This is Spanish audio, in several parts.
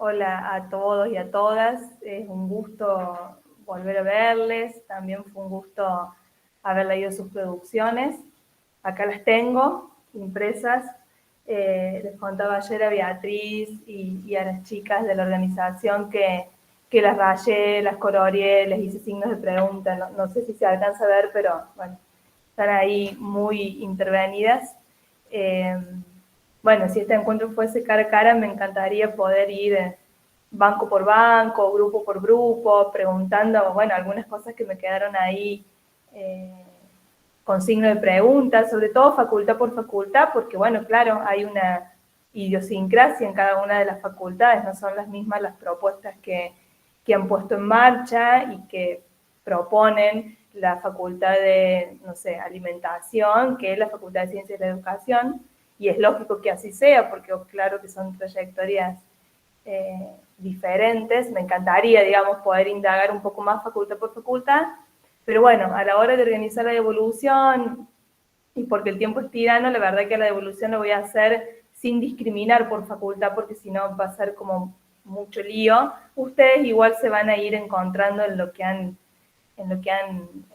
Hola a todos y a todas, es un gusto volver a verles, también fue un gusto haber leído sus producciones. Acá las tengo, impresas. Les contaba ayer a Beatriz y a las chicas de la organización que las rayé, las coloreé, les hice signos de pregunta, no sé si se alcanza a ver, pero bueno, están ahí muy intervenidas. Bueno, si este encuentro fuese cara a cara, me encantaría poder ir banco por banco, grupo por grupo, preguntando, bueno, algunas cosas que me quedaron ahí con signo de pregunta, sobre todo facultad por facultad, porque bueno, claro, hay una idiosincrasia en cada una de las facultades, no son las mismas las propuestas que han puesto en marcha y que proponen la facultad de, no sé, alimentación, que es la facultad de ciencias de la educación, y es lógico que así sea, porque claro que son trayectorias diferentes. Me encantaría, digamos, poder indagar un poco más facultad por facultad, pero bueno, a la hora de organizar la devolución, y porque el tiempo es tirano, la verdad que la devolución lo voy a hacer sin discriminar por facultad, porque si no va a ser como mucho lío. Ustedes igual se van a ir encontrando en lo que han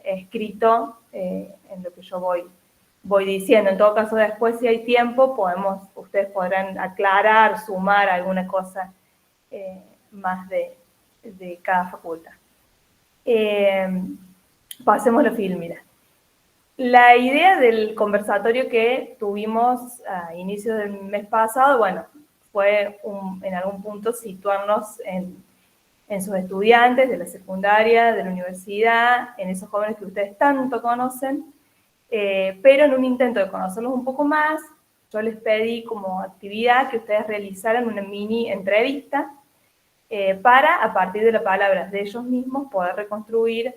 escrito, en lo que yo voy diciendo. En todo caso, después, si hay tiempo, ustedes podrán aclarar, sumar alguna cosa más de cada facultad. Pasemos a film, mira. La idea del conversatorio que tuvimos a inicios del mes pasado, bueno, fue en algún punto situarnos en sus estudiantes de la secundaria, de la universidad, en esos jóvenes que ustedes tanto conocen, pero en un intento de conocerlos un poco más, yo les pedí como actividad que ustedes realizaran una mini entrevista para, a partir de las palabras de ellos mismos, poder reconstruir,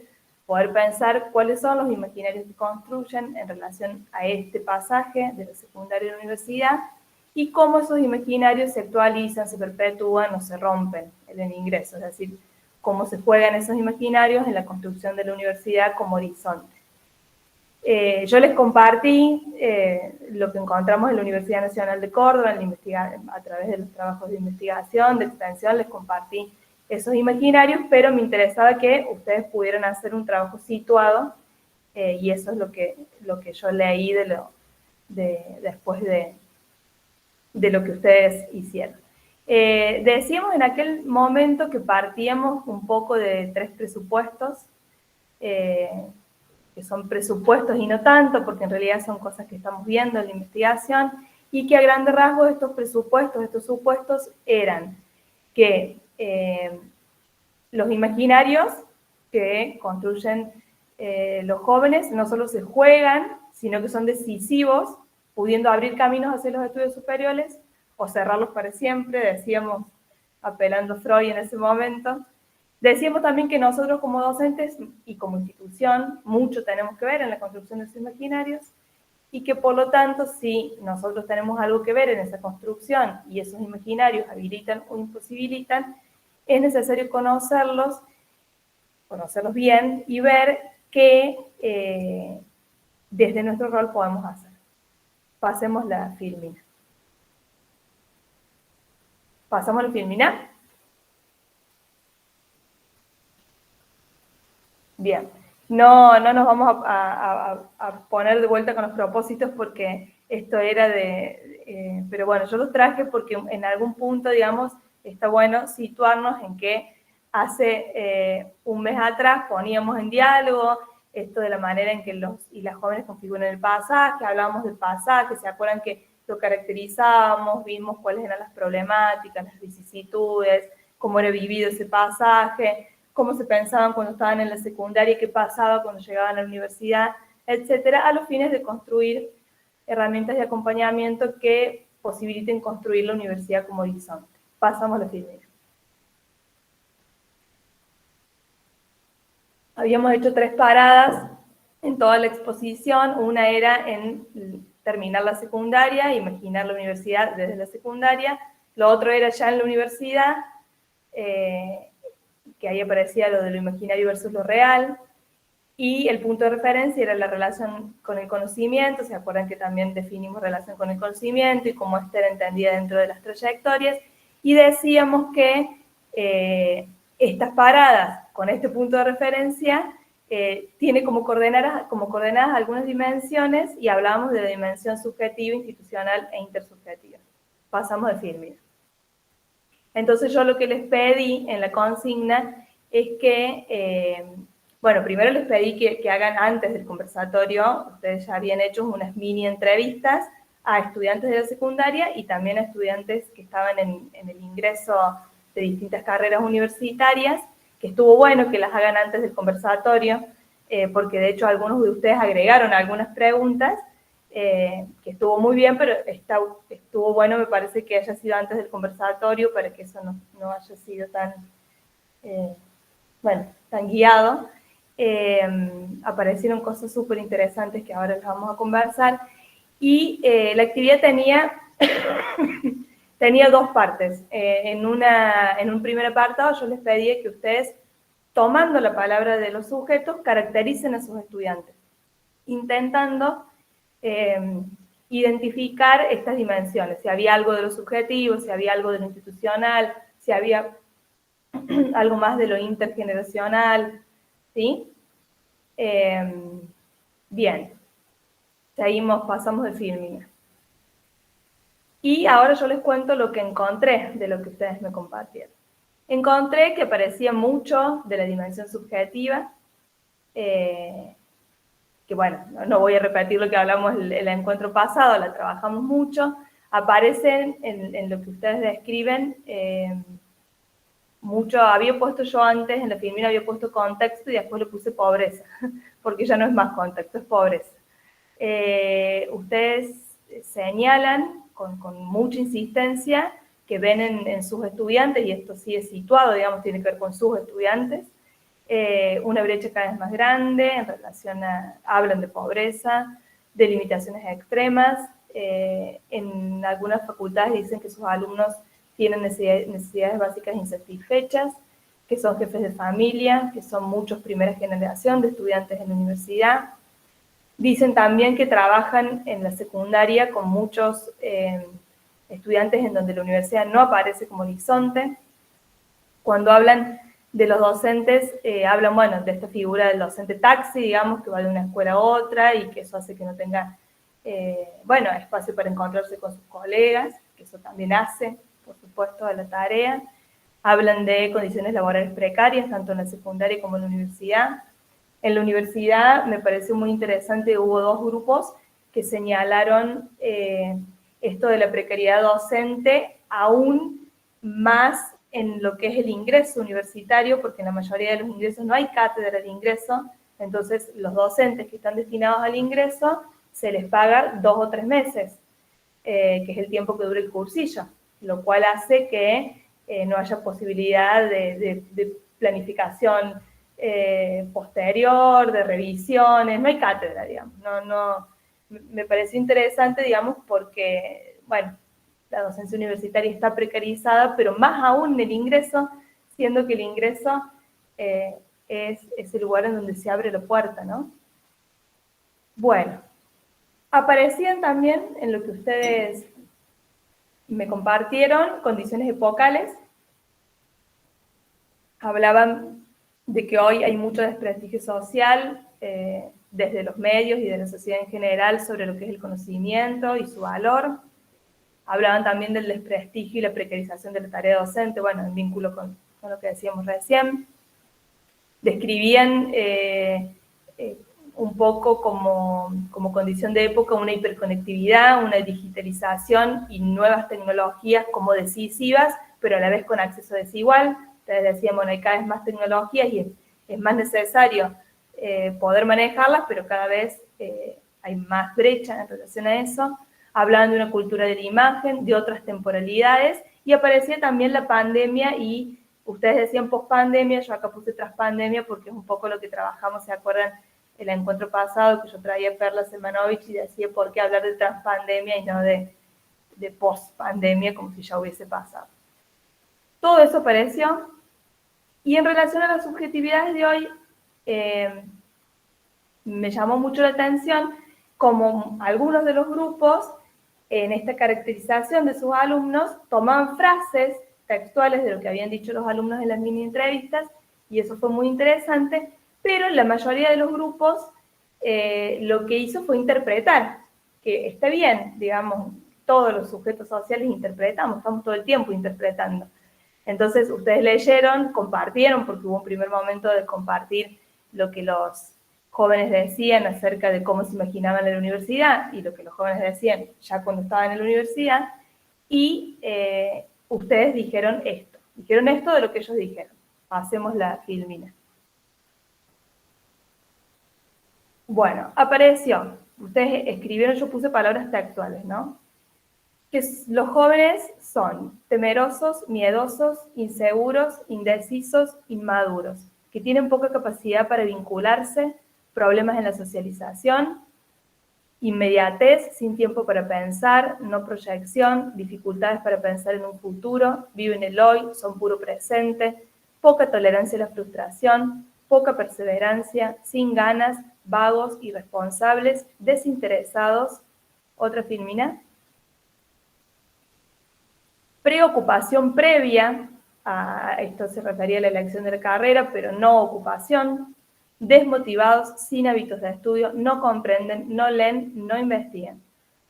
poder pensar cuáles son los imaginarios que construyen en relación a este pasaje de la secundaria y la universidad, y cómo esos imaginarios se actualizan, se perpetúan o se rompen en el ingreso, es decir, cómo se juegan esos imaginarios en la construcción de la universidad como horizonte. Yo les compartí lo que encontramos en la Universidad Nacional de Córdoba, a través de los trabajos de investigación, de extensión, les compartí esos imaginarios, pero me interesaba que ustedes pudieran hacer un trabajo situado, y eso es lo que yo leí después de lo que ustedes hicieron. Decíamos en aquel momento que partíamos un poco de 3 presupuestos, que son presupuestos y no tanto, porque en realidad son cosas que estamos viendo en la investigación, y que a grandes rasgos estos presupuestos, estos supuestos eran que los imaginarios que construyen los jóvenes no solo se juegan, sino que son decisivos, pudiendo abrir caminos hacia los estudios superiores o cerrarlos para siempre, decíamos, apelando a Freud en ese momento. Decíamos también que nosotros como docentes y como institución mucho tenemos que ver en la construcción de esos imaginarios, y que por lo tanto, si nosotros tenemos algo que ver en esa construcción y esos imaginarios habilitan o imposibilitan, es necesario conocerlos bien y ver qué desde nuestro rol podemos hacer. Pasemos la filmina. ¿Pasamos la filmina? Bien. No nos vamos a poner de vuelta con los propósitos porque esto era pero bueno, yo los traje porque en algún punto, digamos, está bueno situarnos en que hace un mes atrás poníamos en diálogo esto de la manera en que los y las jóvenes configuran el pasaje, hablábamos del pasaje, ¿se acuerdan que lo caracterizábamos, vimos cuáles eran las problemáticas, las vicisitudes, cómo era vivido ese pasaje, cómo se pensaban cuando estaban en la secundaria, qué pasaba cuando llegaban a la universidad, etcétera, a los fines de construir herramientas de acompañamiento que posibiliten construir la universidad como horizonte. Pasamos a la primera. Habíamos hecho 3 paradas en toda la exposición. Una era en terminar la secundaria, imaginar la universidad desde la secundaria. Lo otro era ya en la universidad, que ahí aparecía lo de lo imaginario versus lo real, y el punto de referencia era la relación con el conocimiento. ¿Se acuerdan que también definimos relación con el conocimiento y cómo esta era entendida dentro de las trayectorias? Y decíamos que estas paradas con este punto de referencia tiene como coordenadas algunas dimensiones, y hablábamos de la dimensión subjetiva, institucional e intersubjetiva. Pasamos de Firmina. Entonces yo lo que les pedí en la consigna es que, bueno, primero les pedí que hagan antes del conversatorio, ustedes ya habían hecho unas mini entrevistas a estudiantes de la secundaria y también a estudiantes que estaban en el ingreso de distintas carreras universitarias, que estuvo bueno que las hagan antes del conversatorio, porque de hecho algunos de ustedes agregaron algunas preguntas, que estuvo muy bien, pero estuvo bueno, me parece, que haya sido antes del conversatorio para que eso no haya sido tan, bueno, tan guiado. Aparecieron cosas súper interesantes que ahora les vamos a conversar, y la actividad tenía dos partes. En un primer apartado yo les pedía que ustedes, tomando la palabra de los sujetos, caractericen a sus estudiantes, intentando identificar estas dimensiones, si había algo de lo subjetivo, si había algo de lo institucional, si había algo más de lo intergeneracional, ¿sí? Bien, seguimos, pasamos de Firmina. Y ahora yo les cuento lo que encontré de lo que ustedes me compartieron. Encontré que aparecía mucho de la dimensión subjetiva, que bueno, no voy a repetir lo que hablamos el encuentro pasado, la trabajamos mucho. Aparecen en lo que ustedes describen mucho. Había puesto yo antes, en la Firmina había puesto contexto y después le puse pobreza, porque ya no es más contexto, es pobreza. Ustedes señalan con mucha insistencia que ven en sus estudiantes, y esto sí es situado, digamos, tiene que ver con sus estudiantes, una brecha cada vez más grande en relación hablan de pobreza, de limitaciones extremas. En algunas facultades dicen que sus alumnos tienen necesidades básicas insatisfechas, que son jefes de familia, que son muchos primera generación de estudiantes en la universidad. Dicen también que trabajan en la secundaria con muchos estudiantes en donde la universidad no aparece como horizonte. Cuando hablan de los docentes, hablan, bueno, de esta figura del docente taxi, digamos, que va de una escuela a otra y que eso hace que no tenga, bueno, espacio para encontrarse con sus colegas, que eso también hace, por supuesto, a la tarea. Hablan de condiciones laborales precarias, tanto en la secundaria como en la universidad. En la universidad me pareció muy interesante, hubo dos grupos que señalaron esto de la precariedad docente aún más en lo que es el ingreso universitario, porque en la mayoría de los ingresos no hay cátedra de ingreso, entonces los docentes que están destinados al ingreso se les paga 2 o 3 meses, que es el tiempo que dura el cursillo, lo cual hace que no haya posibilidad de planificación posterior, de revisiones, no hay cátedra, digamos. Me pareció interesante, digamos, porque, bueno, la docencia universitaria está precarizada, pero más aún en el ingreso, siendo que el ingreso es el lugar en donde se abre la puerta, ¿no? Bueno, aparecían también en lo que ustedes me compartieron condiciones epocales. Hablaban de que hoy hay mucho desprestigio social desde los medios y de la sociedad en general sobre lo que es el conocimiento y su valor. Hablaban también del desprestigio y la precarización de la tarea docente, bueno, en vínculo con lo que decíamos recién. Describían un poco como condición de época una hiperconectividad, una digitalización y nuevas tecnologías como decisivas, pero a la vez con acceso desigual. Ustedes decían, bueno, hay cada vez más tecnologías y es más necesario poder manejarlas, pero cada vez hay más brecha en relación a eso. Hablaban de una cultura de la imagen, de otras temporalidades, y aparecía también la pandemia, y ustedes decían post-pandemia, yo acá puse tras-pandemia porque es un poco lo que trabajamos, ¿se acuerdan? el encuentro pasado, que yo traía a Perla Semanovich y decía por qué hablar de transpandemia y no de post-pandemia, como si ya hubiese pasado. Todo eso apareció. Y en relación a las subjetividades de hoy, me llamó mucho la atención como algunos de los grupos, en esta caracterización de sus alumnos, tomaban frases textuales de lo que habían dicho los alumnos en las mini entrevistas, y eso fue muy interesante, pero la mayoría de los grupos lo que hizo fue interpretar, que está bien, digamos, todos los sujetos sociales interpretamos, estamos todo el tiempo interpretando. Entonces, ustedes leyeron, compartieron, porque hubo un primer momento de compartir lo que los jóvenes decían acerca de cómo se imaginaban en la universidad y lo que los jóvenes decían ya cuando estaban en la universidad, y ustedes dijeron esto de lo que ellos dijeron. Hacemos la filmina. Bueno, apareció, ustedes escribieron, yo puse palabras textuales, ¿no? Que los jóvenes son temerosos, miedosos, inseguros, indecisos, inmaduros, que tienen poca capacidad para vincularse, problemas en la socialización, inmediatez, sin tiempo para pensar, no proyección, dificultades para pensar en un futuro, viven el hoy, son puro presente, poca tolerancia a la frustración, poca perseverancia, sin ganas, vagos, irresponsables, desinteresados. Otra filmina. Preocupación previa, a esto se refería a la elección de la carrera, pero no ocupación. Desmotivados, sin hábitos de estudio, no comprenden, no leen, no investigan.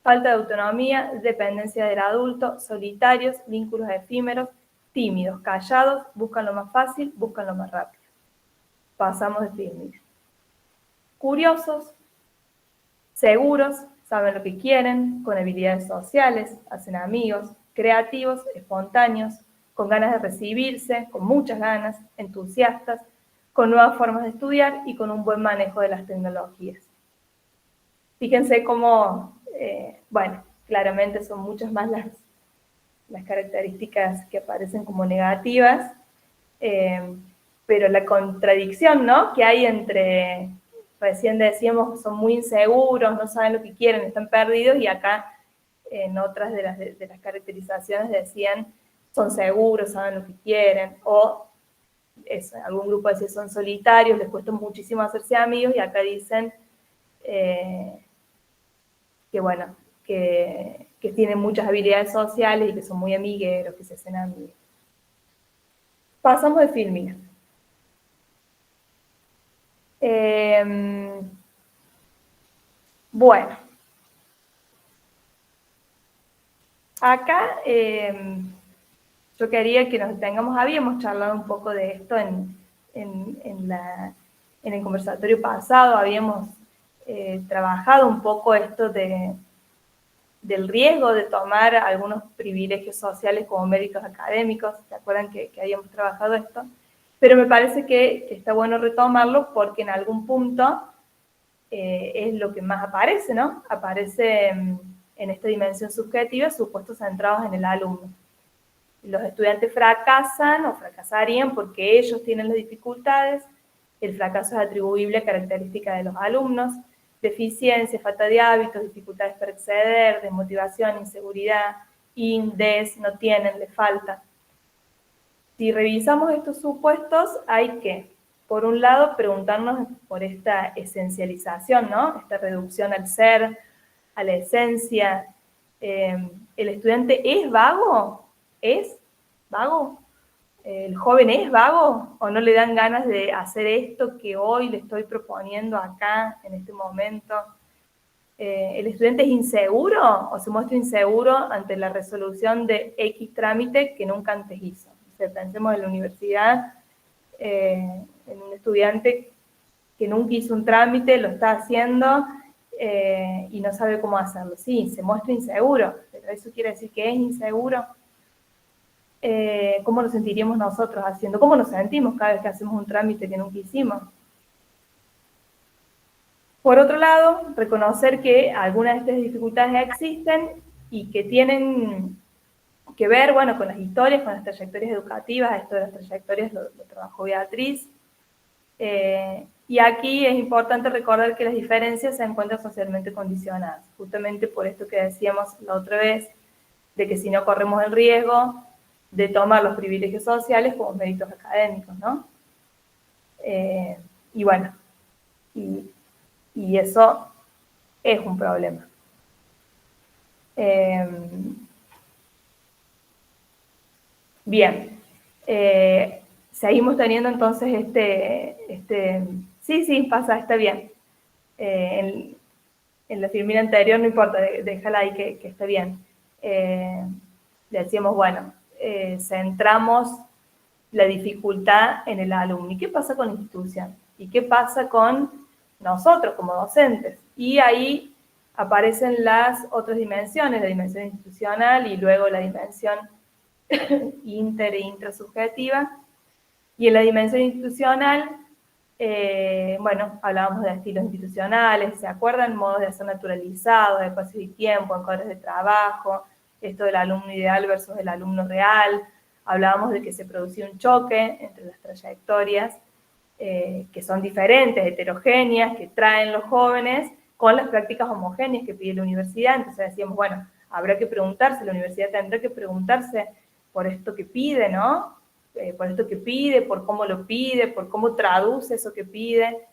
Falta de autonomía, dependencia del adulto, solitarios, vínculos efímeros, tímidos, callados, buscan lo más fácil, buscan lo más rápido. Pasamos de filmina. Curiosos, seguros, saben lo que quieren, con habilidades sociales, hacen amigos, creativos, espontáneos, con ganas de recibirse, con muchas ganas, entusiastas, con nuevas formas de estudiar y con un buen manejo de las tecnologías. Fíjense cómo, bueno, claramente son muchas más las características que aparecen como negativas, pero la contradicción, ¿no?, que hay entre, recién decíamos, son muy inseguros, no saben lo que quieren, están perdidos, y acá en otras de las caracterizaciones decían, son seguros, saben lo que quieren, o eso, algún grupo decía son solitarios, les cuesta muchísimo hacerse amigos, y acá dicen que bueno, que tienen muchas habilidades sociales y que son muy amigueros, que se hacen amigos. Pasamos de filmina. Bueno, acá yo quería que nos detengamos, habíamos charlado un poco de esto en el conversatorio pasado, habíamos trabajado un poco esto del riesgo de tomar algunos privilegios sociales como méritos académicos. ¿Se acuerdan que habíamos trabajado esto? Pero me parece que está bueno retomarlo porque en algún punto es lo que más aparece, ¿no? Aparece en esta dimensión subjetiva supuestos centrados en el alumno. Los estudiantes fracasan o fracasarían porque ellos tienen las dificultades, el fracaso es atribuible a características de los alumnos, deficiencia, falta de hábitos, dificultades para acceder, desmotivación, inseguridad, no tienen, les falta. Si revisamos estos supuestos, hay que, por un lado, preguntarnos por esta esencialización, ¿no? Esta reducción al ser, a la esencia. ¿El estudiante es vago? ¿Es vago? ¿El joven es vago o no le dan ganas de hacer esto que hoy le estoy proponiendo acá, en este momento? ¿El estudiante es inseguro o se muestra inseguro ante la resolución de X trámite que nunca antes hizo? O sea, pensemos en la universidad, en un estudiante que nunca hizo un trámite, lo está haciendo y no sabe cómo hacerlo. Sí, se muestra inseguro, pero eso quiere decir que es inseguro. ¿Cómo nos sentiríamos nosotros haciendo? ¿Cómo nos sentimos cada vez que hacemos un trámite que nunca hicimos? Por otro lado, reconocer que algunas de estas dificultades existen y que tienen que ver, bueno, con las historias, con las trayectorias educativas. Esto de las trayectorias lo trabajó Beatriz, Y aquí es importante recordar que las diferencias se encuentran socialmente condicionadas, justamente por esto que decíamos la otra vez, de que si no corremos el riesgo de tomar los privilegios sociales como méritos académicos, ¿no? Y bueno, y eso es un problema. Bien, seguimos teniendo entonces sí, pasa, está bien. En la filmina anterior, no importa, déjala ahí que esté bien. Decíamos, bueno, centramos la dificultad en el alumno. ¿Y qué pasa con la institución? ¿Y qué pasa con nosotros como docentes? Y ahí aparecen las otras dimensiones, la dimensión institucional y luego la dimensión inter e intrasubjetiva. Y en la dimensión institucional, bueno, hablábamos de estilos institucionales, ¿se acuerdan? Modos de hacer naturalizados, de espacios y tiempo, encuadres de trabajo, esto del alumno ideal versus el alumno real. Hablábamos de que se producía un choque entre las trayectorias, que son diferentes, heterogéneas, que traen los jóvenes, con las prácticas homogéneas que pide la universidad. Entonces decíamos, bueno, habrá que preguntarse, la universidad tendrá que preguntarse por esto que pide, ¿no? Por esto que pide, por cómo lo pide, por cómo traduce eso que pide.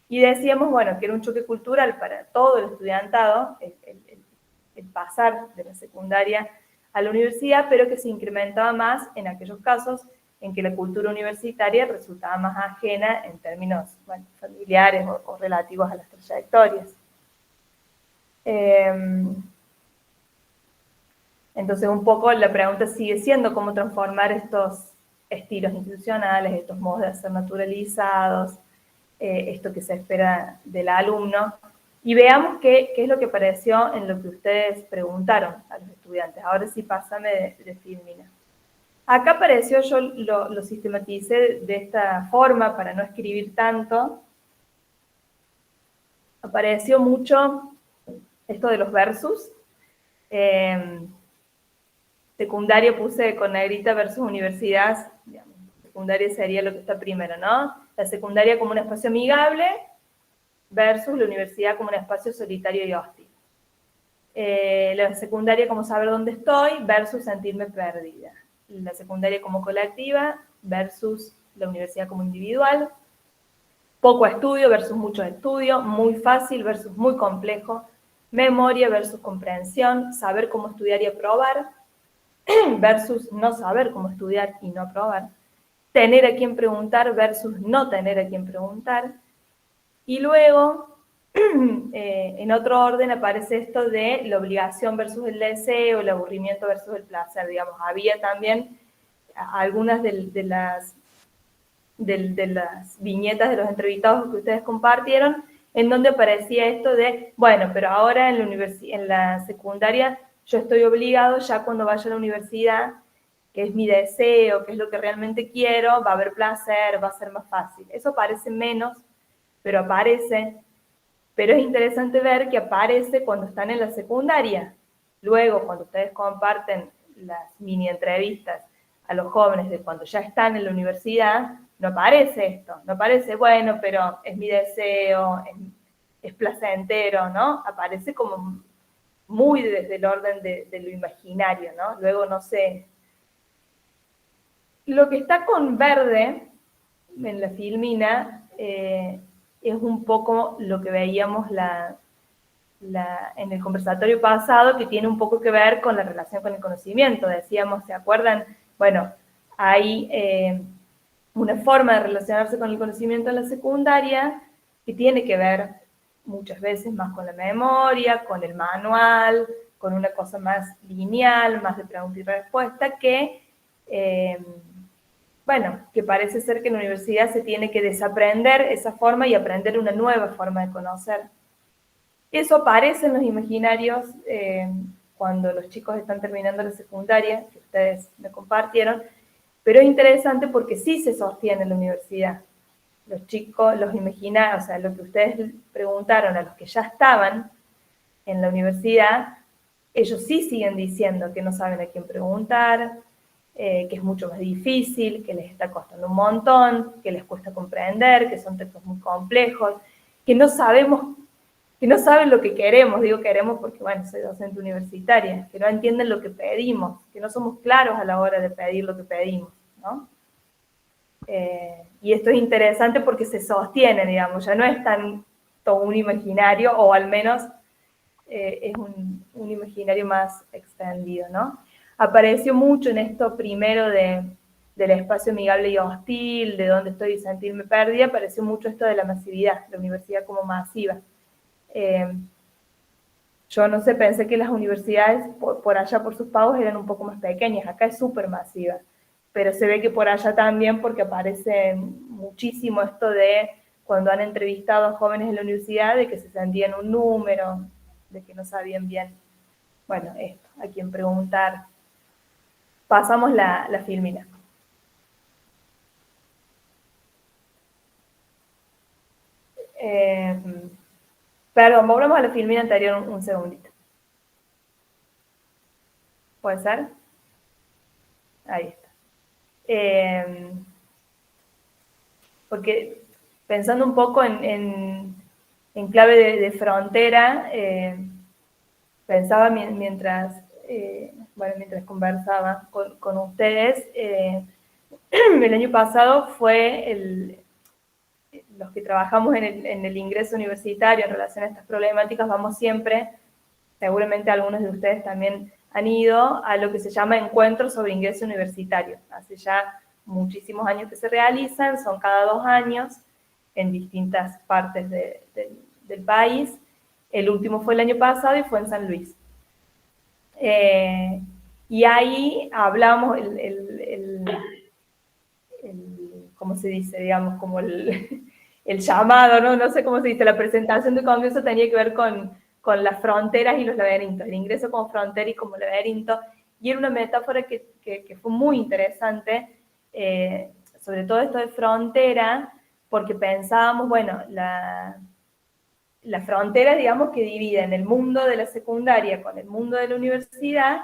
Y decíamos, bueno, que era un choque cultural para todo el estudiantado, el pasar de la secundaria a la universidad, pero que se incrementaba más en aquellos casos en que la cultura universitaria resultaba más ajena en términos, bueno, familiares o relativos a las trayectorias. Entonces, un poco la pregunta sigue siendo cómo transformar estos estilos institucionales, estos modos de hacer naturalizados, esto que se espera del alumno, y veamos qué es lo que apareció en lo que ustedes preguntaron a los estudiantes. Ahora sí, pásame de Filmina. Acá apareció, yo lo sistematicé de esta forma para no escribir tanto. Apareció mucho esto de los versus. Secundaria puse con negrita versus universidad. Digamos, secundaria sería lo que está primero, ¿no? La secundaria como un espacio amigable versus la universidad como un espacio solitario y hostil. La secundaria como saber dónde estoy versus sentirme perdida. La secundaria como colectiva versus la universidad como individual. Poco estudio versus mucho estudio. Muy fácil versus muy complejo. Memoria versus comprensión. Saber cómo estudiar y aprobar versus no saber cómo estudiar y no aprobar. Tener a quien preguntar versus no tener a quien preguntar. Y luego, en otro orden aparece esto de la obligación versus el deseo, el aburrimiento versus el placer. Digamos, había también algunas de las viñetas de los entrevistados que ustedes compartieron, en donde aparecía esto de, bueno, pero ahora en la secundaria yo estoy obligado ya cuando vaya a la universidad, que es mi deseo, que es lo que realmente quiero, va a haber placer, va a ser más fácil. Eso parece menos, pero aparece. Pero es interesante ver que aparece cuando están en la secundaria. Luego, cuando ustedes comparten las mini entrevistas a los jóvenes de cuando ya están en la universidad, no aparece esto. No aparece, bueno, pero es mi deseo, es placentero, ¿no? Aparece como muy desde el orden de lo imaginario, ¿no? Luego, no sé. Lo que está con verde en la filmina es un poco lo que veíamos en el conversatorio pasado, que tiene un poco que ver con la relación con el conocimiento. Decíamos, ¿se acuerdan? Bueno, hay una forma de relacionarse con el conocimiento en la secundaria que tiene que ver muchas veces más con la memoria, con el manual, con una cosa más lineal, más de pregunta y respuesta, que bueno, que parece ser que en la universidad se tiene que desaprender esa forma y aprender una nueva forma de conocer. Eso aparece en los imaginarios cuando los chicos están terminando la secundaria, que ustedes me compartieron, pero es interesante porque sí se sostiene en la universidad. Los chicos, los imaginarios, o sea, lo que ustedes preguntaron a los que ya estaban en la universidad, ellos sí siguen diciendo que no saben a quién preguntar, que es mucho más difícil, que les está costando un montón, que les cuesta comprender, que son textos muy complejos, que no saben lo que queremos, digo queremos porque, bueno, soy docente universitaria, que no entienden lo que pedimos, que no somos claros a la hora de pedir lo que pedimos, ¿no? Y esto es interesante porque se sostiene, digamos, ya no es tanto un imaginario, o al menos es un imaginario más extendido, ¿no? Apareció mucho en esto primero del espacio amigable y hostil, de dónde estoy y sentirme perdida, apareció mucho esto de la masividad, la universidad como masiva. Yo no sé, pensé que las universidades por allá, por sus pagos, eran un poco más pequeñas, acá es súper masiva, pero se ve que por allá también, porque aparece muchísimo esto de cuando han entrevistado a jóvenes en la universidad, de que se sentían un número, de que no sabían bien, bueno, esto, a quién preguntar. Pasamos la filmina. Perdón, volvamos a la filmina anterior un segundito. ¿Puede ser? Ahí está. Porque pensando un poco en clave de frontera, pensaba mientras conversaba con ustedes, el año pasado fue los que trabajamos en el ingreso universitario en relación a estas problemáticas, vamos siempre, seguramente algunos de ustedes también han ido, a lo que se llama encuentros sobre ingreso universitario. Hace ya muchísimos años que se realizan, son cada 2 años en distintas partes del país. El último fue el año pasado y fue en San Luis. Y ahí hablamos ¿cómo se dice? Digamos, como el llamado, ¿no? No sé cómo se dice, la presentación de congreso tenía que ver con las fronteras y los laberintos, el ingreso como frontera y como laberinto, y era una metáfora que fue muy interesante, sobre todo esto de frontera, porque pensábamos, bueno, la frontera, digamos, que divide en el mundo de la secundaria con el mundo de la universidad,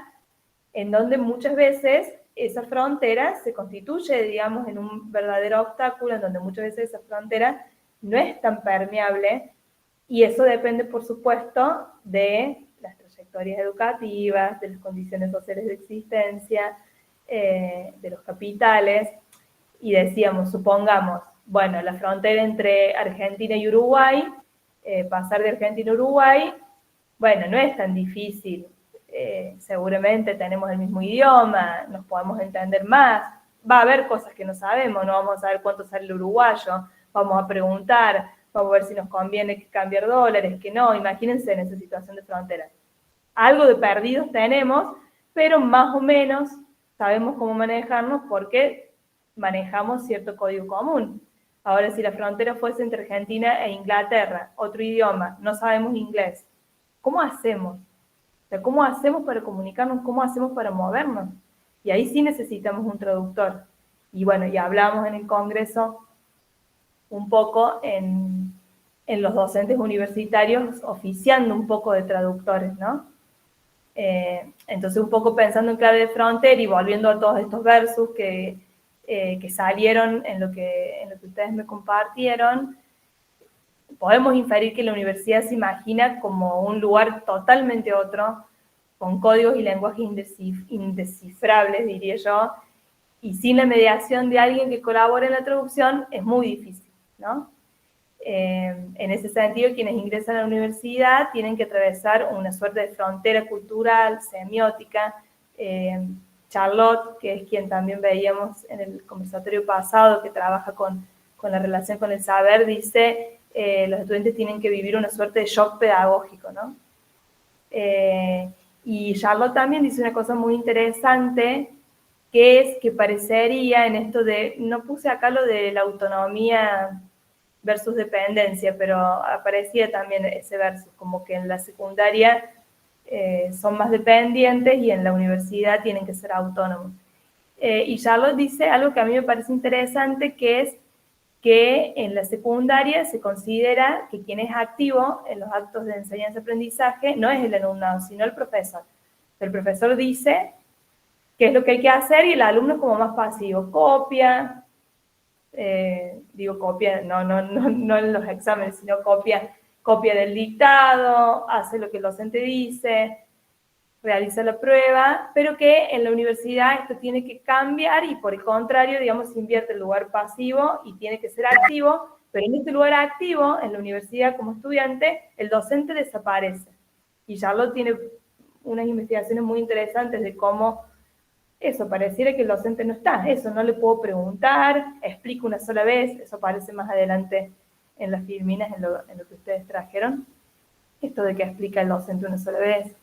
en donde muchas veces esa frontera se constituye, digamos, en un verdadero obstáculo, en donde muchas veces esa frontera no es tan permeable, y eso depende, por supuesto, de las trayectorias educativas, de las condiciones sociales de existencia, de los capitales, y decíamos, supongamos, bueno, la frontera entre Argentina y Uruguay, pasar de Argentina a Uruguay, bueno, no es tan difícil, seguramente tenemos el mismo idioma, nos podemos entender más, va a haber cosas que no sabemos, no vamos a saber cuánto sale el uruguayo, vamos a preguntar, vamos a ver si nos conviene cambiar dólares, que no, imagínense en esa situación de frontera. Algo de perdidos tenemos, pero más o menos sabemos cómo manejarnos porque manejamos cierto código común. Ahora, si la frontera fuese entre Argentina e Inglaterra, otro idioma, no sabemos inglés, ¿cómo hacemos? O sea, ¿cómo hacemos para comunicarnos? ¿Cómo hacemos para movernos? Y ahí sí necesitamos un traductor. Y bueno, ya hablamos en el Congreso un poco en los docentes universitarios oficiando un poco de traductores, ¿no? Entonces, un poco pensando en clave de frontera y volviendo a todos estos versos que salieron en lo que ustedes me compartieron, podemos inferir que la universidad se imagina como un lugar totalmente otro, con códigos y lenguajes indescifrables, diría yo, y sin la mediación de alguien que colabore en la traducción es muy difícil, ¿no? En ese sentido, quienes ingresan a la universidad tienen que atravesar una suerte de frontera cultural, semiótica. Charlotte, que es quien también veíamos en el conversatorio pasado, que trabaja con la relación con el saber, dice, los estudiantes tienen que vivir una suerte de shock pedagógico, ¿no? Y Charlotte también dice una cosa muy interesante, que es que parecería en esto de, no puse acá lo de la autonomía versus dependencia, pero aparecía también ese versus, como que en la secundaria son más dependientes y en la universidad tienen que ser autónomos. Y Charlotte dice algo que a mí me parece interesante, que es que en la secundaria se considera que quien es activo en los actos de enseñanza-aprendizaje no es el alumnado, sino el profesor. El profesor dice qué es lo que hay que hacer, y el alumno es como más pasivo, copia, digo copia, no en los exámenes, sino copia del dictado, hace lo que el docente dice, realiza la prueba, pero que en la universidad esto tiene que cambiar y por el contrario, digamos, se invierte el lugar pasivo y tiene que ser activo, pero en este lugar activo, en la universidad como estudiante, el docente desaparece. Y Charlotte tiene unas investigaciones muy interesantes de cómo eso, pareciera que el docente no está, eso, no le puedo preguntar, explico una sola vez, eso aparece más adelante en las filminas, en lo que ustedes trajeron, esto de que explica el docente una sola vez.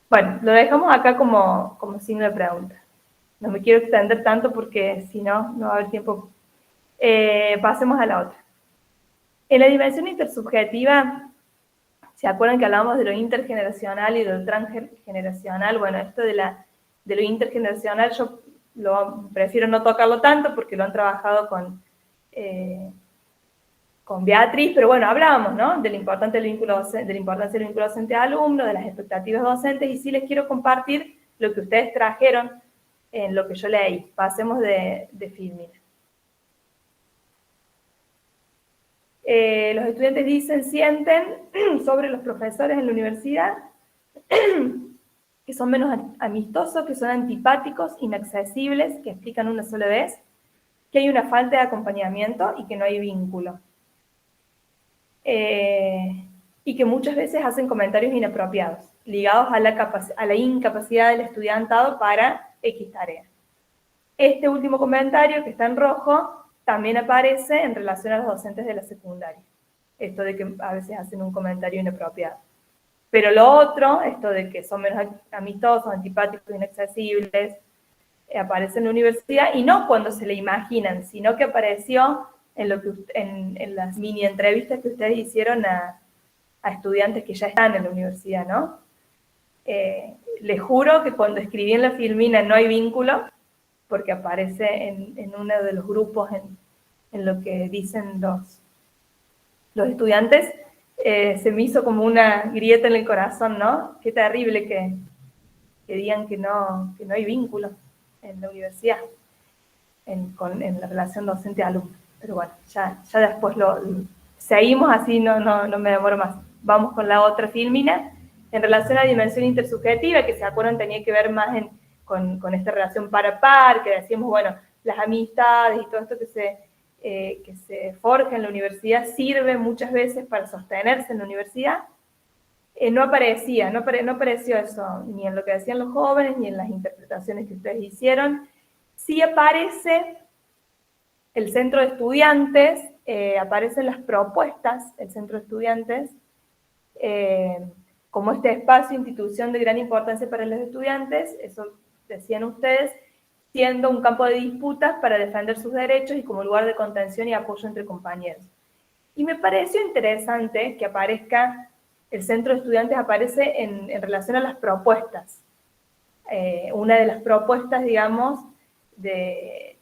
Bueno, lo dejamos acá como signo de pregunta. No me quiero extender tanto porque si no, no va a haber tiempo. Pasemos a la otra. En la dimensión intersubjetiva, ¿se acuerdan que hablábamos de lo intergeneracional y de lo transgeneracional? Bueno, esto de lo intergeneracional yo prefiero no tocarlo tanto porque lo han trabajado con Beatriz, pero bueno, hablábamos, ¿no? De la importancia del vínculo docente-alumno, de las expectativas docentes, y sí les quiero compartir lo que ustedes trajeron en lo que yo leí. Pasemos de filmina. Los estudiantes dicen, sienten sobre los profesores en la universidad que son menos amistosos, que son antipáticos, inaccesibles, que explican una sola vez, que hay una falta de acompañamiento y que no hay vínculo. Y que muchas veces hacen comentarios inapropiados, ligados a la incapacidad del estudiantado para X tarea. Este último comentario, que está en rojo, también aparece en relación a los docentes de la secundaria. Esto de que a veces hacen un comentario inapropiado. Pero lo otro, esto de que son menos amistosos, antipáticos, inaccesibles, aparece en la universidad, y no cuando se le imaginan, sino que apareció en las mini entrevistas que ustedes hicieron a estudiantes que ya están en la universidad, ¿no? Les juro que cuando escribí en la filmina no hay vínculo, porque aparece en uno de los grupos, en lo que dicen los estudiantes, se me hizo como una grieta en el corazón, ¿no? Qué terrible que digan que no hay vínculo en la universidad, en la relación docente-alumno. Pero bueno, ya después seguimos así, no me demoro más. Vamos con la otra filmina. En relación a la dimensión intersubjetiva, que se acuerdan tenía que ver más con esta relación par a par, que decíamos, bueno, las amistades y todo esto que se forja en la universidad sirve muchas veces para sostenerse en la universidad. No apareció eso, ni en lo que decían los jóvenes, ni en las interpretaciones que ustedes hicieron. Sí aparece el centro de estudiantes, aparecen las propuestas del centro de estudiantes, como este espacio, institución de gran importancia para los estudiantes, eso decían ustedes, siendo un campo de disputas para defender sus derechos y como lugar de contención y apoyo entre compañeros. Y me pareció interesante que aparezca, el centro de estudiantes aparece en relación a las propuestas. Una de las propuestas, digamos,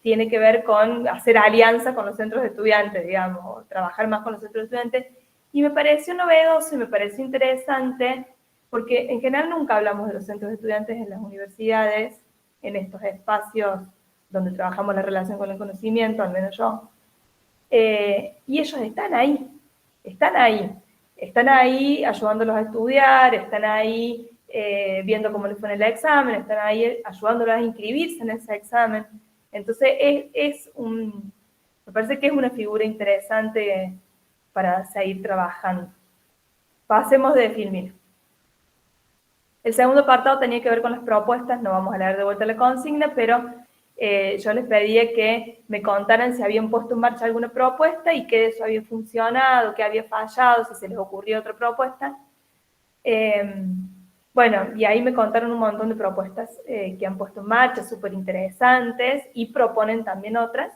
tiene que ver con hacer alianza con los centros de estudiantes, digamos, trabajar más con los centros de estudiantes, y me pareció novedoso y me pareció interesante, porque en general nunca hablamos de los centros de estudiantes en las universidades, en estos espacios donde trabajamos la relación con el conocimiento, al menos yo, y ellos están ahí ayudándolos a estudiar, están ahí viendo cómo les fue en el examen, están ahí ayudándolos a inscribirse en ese examen. Entonces me parece que es una figura interesante para seguir trabajando. Pasemos de filmina. El segundo apartado tenía que ver con las propuestas, no vamos a leer de vuelta la consigna, pero yo les pedía que me contaran si habían puesto en marcha alguna propuesta y qué de eso había funcionado, qué había fallado, si se les ocurrió otra propuesta. Bueno, y ahí me contaron un montón de propuestas que han puesto en marcha, súper interesantes, y proponen también otras.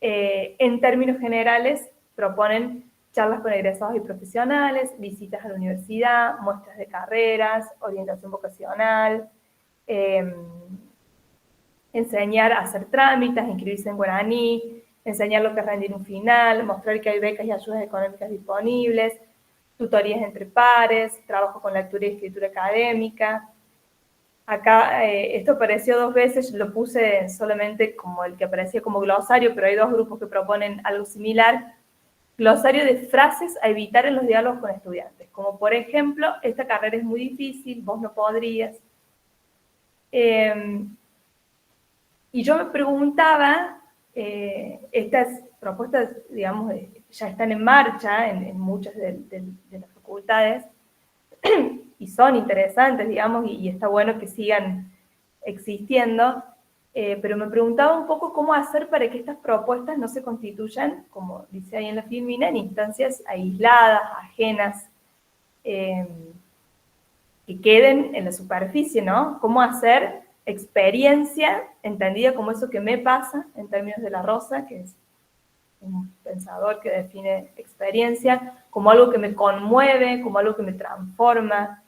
En términos generales, proponen charlas con egresados y profesionales, visitas a la universidad, muestras de carreras, orientación vocacional, enseñar a hacer trámites, inscribirse en guaraní, enseñar lo que es rendir un final, mostrar que hay becas y ayudas económicas disponibles, tutorías entre pares, trabajo con lectura y escritura académica. Acá esto apareció 2 veces, lo puse solamente como el que aparecía como glosario, pero hay 2 grupos que proponen algo similar. Glosario de frases a evitar en los diálogos con estudiantes, como por ejemplo, esta carrera es muy difícil, vos no podrías. Y yo me preguntaba, estas propuestas, digamos, ya están en marcha en muchas de las facultades, y son interesantes, digamos, y está bueno que sigan existiendo, pero me preguntaba un poco cómo hacer para que estas propuestas no se constituyan, como dice ahí en la filmina, en instancias aisladas, ajenas, que queden en la superficie, ¿no? Cómo hacer experiencia, entendida como eso que me pasa, en términos de La Rosa, que es un pensador que define experiencia, como algo que me conmueve, como algo que me transforma,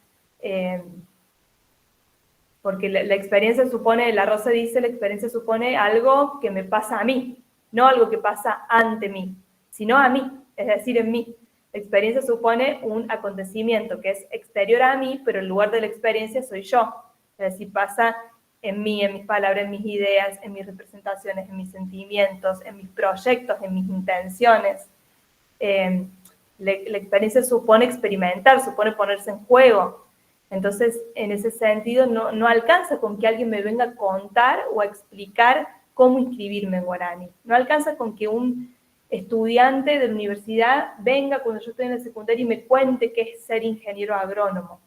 porque la experiencia supone, La Rosa dice, la experiencia supone algo que me pasa a mí, no algo que pasa ante mí, sino a mí, es decir, en mí. La experiencia supone un acontecimiento que es exterior a mí, pero el lugar de la experiencia soy yo. Es decir, pasa en mí, en mis palabras, en mis ideas, en mis representaciones, en mis sentimientos, en mis proyectos, en mis intenciones. La experiencia supone experimentar, supone ponerse en juego. Entonces, en ese sentido, no alcanza con que alguien me venga a contar o a explicar cómo inscribirme en guaraní. No alcanza con que un estudiante de la universidad venga cuando yo estoy en la secundaria y me cuente qué es ser ingeniero agrónomo.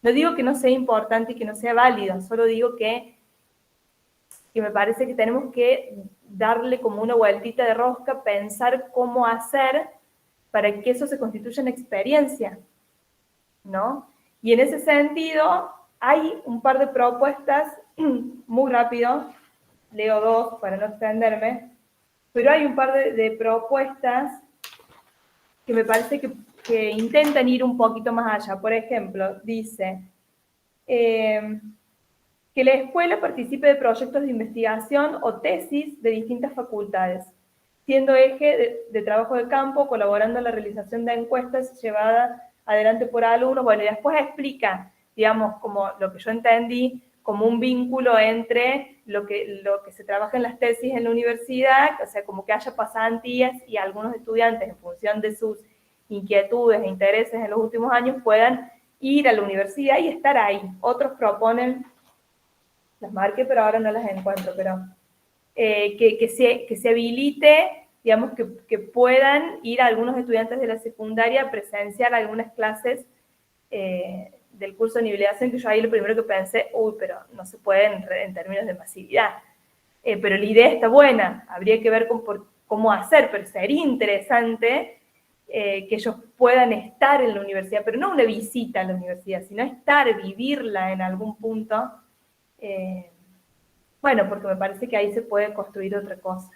No digo que no sea importante y que no sea válido, solo digo que me parece que tenemos que darle como una vueltita de rosca, pensar cómo hacer para que eso se constituya en experiencia, ¿no? Y en ese sentido, hay un par de propuestas, muy rápido, leo 2 para no extenderme, pero hay un par de propuestas que me parece que intentan ir un poquito más allá. Por ejemplo, dice que la escuela participe de proyectos de investigación o tesis de distintas facultades, siendo eje de trabajo de campo, colaborando en la realización de encuestas llevadas adelante por alumnos. Bueno, y después explica, digamos, como lo que yo entendí, como un vínculo entre lo que se trabaja en las tesis en la universidad, o sea, como que haya pasantías y algunos estudiantes, en función de sus inquietudes e intereses en los últimos años, puedan ir a la universidad y estar ahí. Otros proponen, las marqué, pero ahora no las encuentro, pero que se habilite, digamos, que puedan ir a algunos estudiantes de la secundaria a presenciar algunas clases del curso de nivelación, que yo ahí lo primero que pensé, pero no se puede en términos de masividad. Pero la idea está buena, habría que ver cómo hacer, pero sería interesante que ellos puedan estar en la universidad, pero no una visita a la universidad, sino estar, vivirla en algún punto. Bueno, porque me parece que ahí se puede construir otra cosa.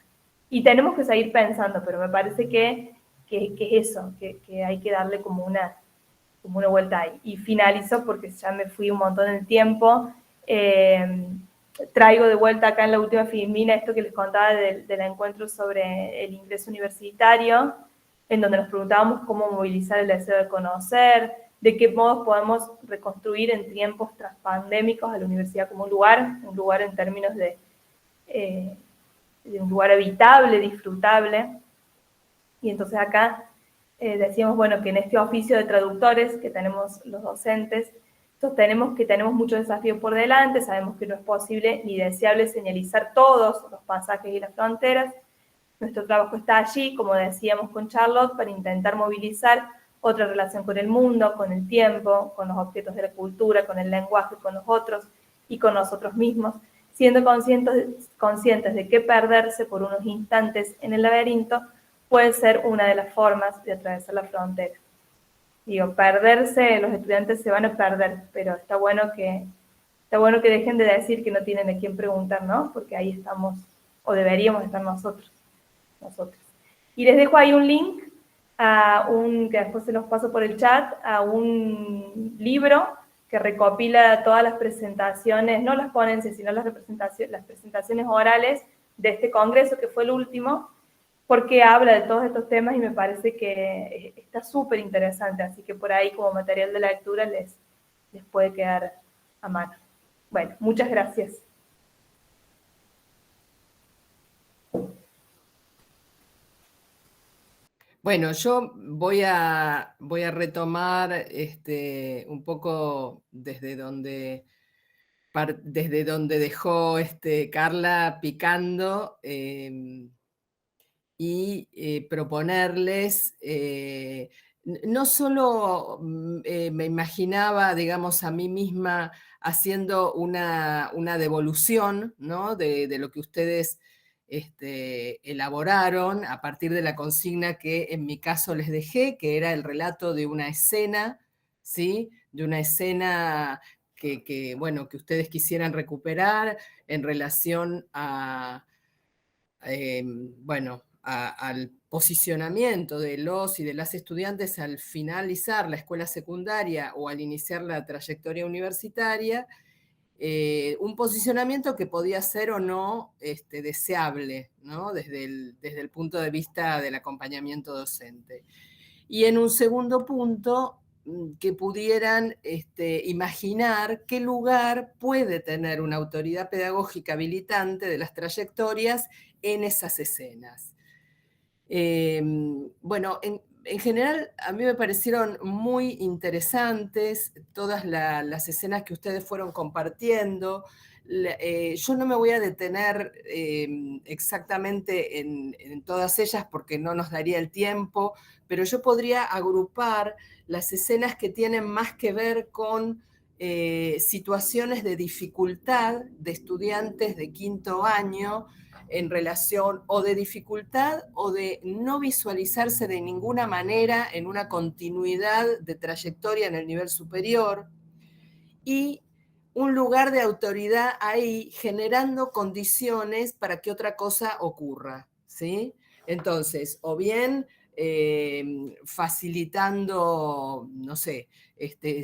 Y tenemos que seguir pensando, pero me parece que es eso, que hay que darle como una vuelta ahí. Y finalizo, porque ya me fui un montón en el tiempo, traigo de vuelta acá en la última filmina esto que les contaba del encuentro sobre el ingreso universitario, en donde nos preguntábamos cómo movilizar el deseo de conocer, de qué modos podemos reconstruir en tiempos transpandémicos a la universidad como un lugar en términos de un lugar habitable, disfrutable. Y entonces acá decíamos, bueno, que en este oficio de traductores que tenemos los docentes, sostenemos que tenemos muchos desafíos por delante, sabemos que no es posible ni deseable señalizar todos los pasajes y las fronteras. Nuestro trabajo está allí, como decíamos con Charlotte, para intentar movilizar otra relación con el mundo, con el tiempo, con los objetos de la cultura, con el lenguaje, con los otros y con nosotros mismos, siendo conscientes de que perderse por unos instantes en el laberinto puede ser una de las formas de atravesar la frontera. Digo, perderse, los estudiantes se van a perder, pero está bueno que dejen de decir que no tienen a quién preguntar, ¿no? Porque ahí estamos, o deberíamos estar nosotros. Y les dejo ahí un link que después se los paso por el chat, a un libro que recopila todas las presentaciones, no las ponencias, sino las presentaciones orales de este congreso, que fue el último, porque habla de todos estos temas y me parece que está súper interesante, así que por ahí como material de lectura les puede quedar a mano. Bueno, muchas gracias. Bueno, yo voy a retomar un poco desde donde dejó Carla picando, y proponerles, no solo me imaginaba, digamos, a mí misma haciendo una devolución, ¿no? de lo que ustedes elaboraron a partir de la consigna que en mi caso les dejé, que era el relato de una escena, ¿sí? De una escena bueno, que ustedes quisieran recuperar en relación a bueno, al posicionamiento de los y de las estudiantes al finalizar la escuela secundaria o al iniciar la trayectoria universitaria, un posicionamiento que podía ser o no deseable, ¿no? Desde el punto de vista del acompañamiento docente. Y en un segundo punto, que pudieran imaginar qué lugar puede tener una autoridad pedagógica habilitante de las trayectorias en esas escenas. Bueno, en general a mí me parecieron muy interesantes todas las escenas que ustedes fueron compartiendo. Yo no me voy a detener exactamente en todas ellas porque no nos daría el tiempo, pero yo podría agrupar las escenas que tienen más que ver con situaciones de dificultad de estudiantes de quinto año en relación o de dificultad o de no visualizarse de ninguna manera en una continuidad de trayectoria en el nivel superior, y un lugar de autoridad ahí generando condiciones para que otra cosa ocurra, ¿sí? Entonces, o bien facilitando, no sé,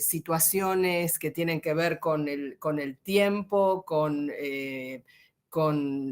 situaciones que tienen que ver con el tiempo, con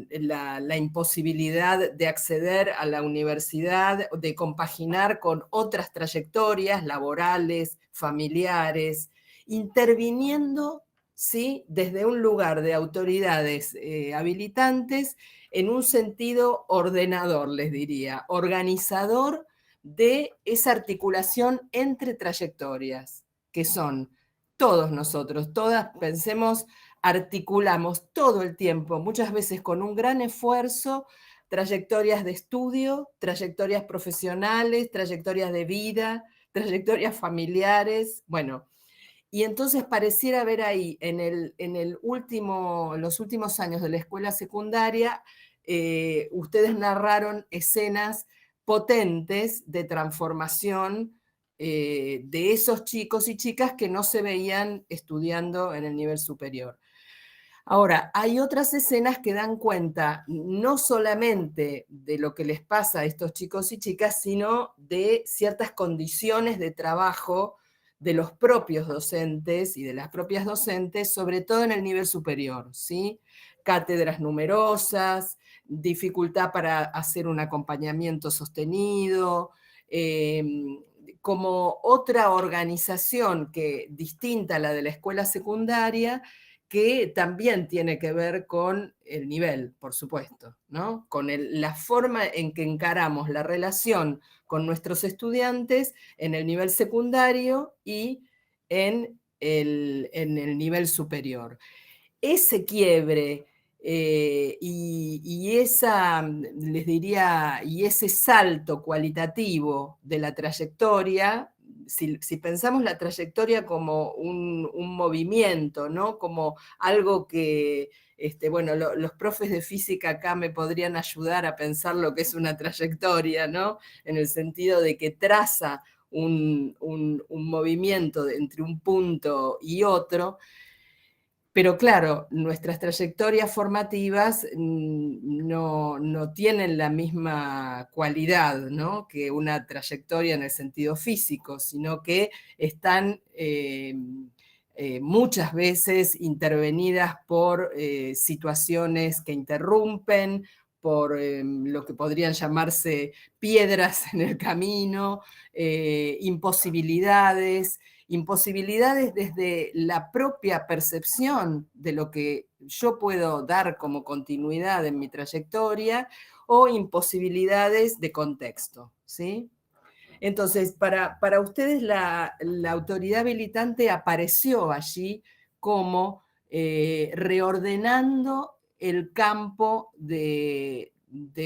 la imposibilidad de acceder a la universidad, de compaginar con otras trayectorias laborales, familiares, interviniendo, ¿sí? Desde un lugar de autoridades habilitantes en un sentido ordenador, les diría, organizador de esa articulación entre trayectorias, que son todos nosotros, todas, pensemos, articulamos todo el tiempo, muchas veces con un gran esfuerzo, trayectorias de estudio, trayectorias profesionales, trayectorias de vida, trayectorias familiares, bueno. Y entonces pareciera ver ahí, los últimos años de la escuela secundaria, ustedes narraron escenas potentes de transformación de esos chicos y chicas que no se veían estudiando en el nivel superior. Ahora, hay otras escenas que dan cuenta no solamente de lo que les pasa a estos chicos y chicas, sino de ciertas condiciones de trabajo de los propios docentes y de las propias docentes, sobre todo en el nivel superior, ¿sí? Cátedras numerosas, dificultad para hacer un acompañamiento sostenido, como otra organización que, distinta a la de la escuela secundaria, que también tiene que ver con el nivel, por supuesto, ¿no? Con la forma en que encaramos la relación con nuestros estudiantes en el nivel secundario y en el nivel superior. Ese quiebre les diría, y ese salto cualitativo de la trayectoria, si pensamos la trayectoria como un movimiento, ¿no? Como algo que, bueno, los profes de física acá me podrían ayudar a pensar lo que es una trayectoria, ¿no? En el sentido de que traza un movimiento entre un punto y otro. Pero claro, nuestras trayectorias formativas no tienen la misma cualidad, ¿no? Que una trayectoria en el sentido físico, sino que están muchas veces intervenidas por situaciones que interrumpen, por lo que podrían llamarse piedras en el camino, imposibilidades, imposibilidades desde la propia percepción de lo que yo puedo dar como continuidad en mi trayectoria o imposibilidades de contexto, ¿sí? Entonces, para ustedes la autoridad habilitante apareció allí como reordenando el campo de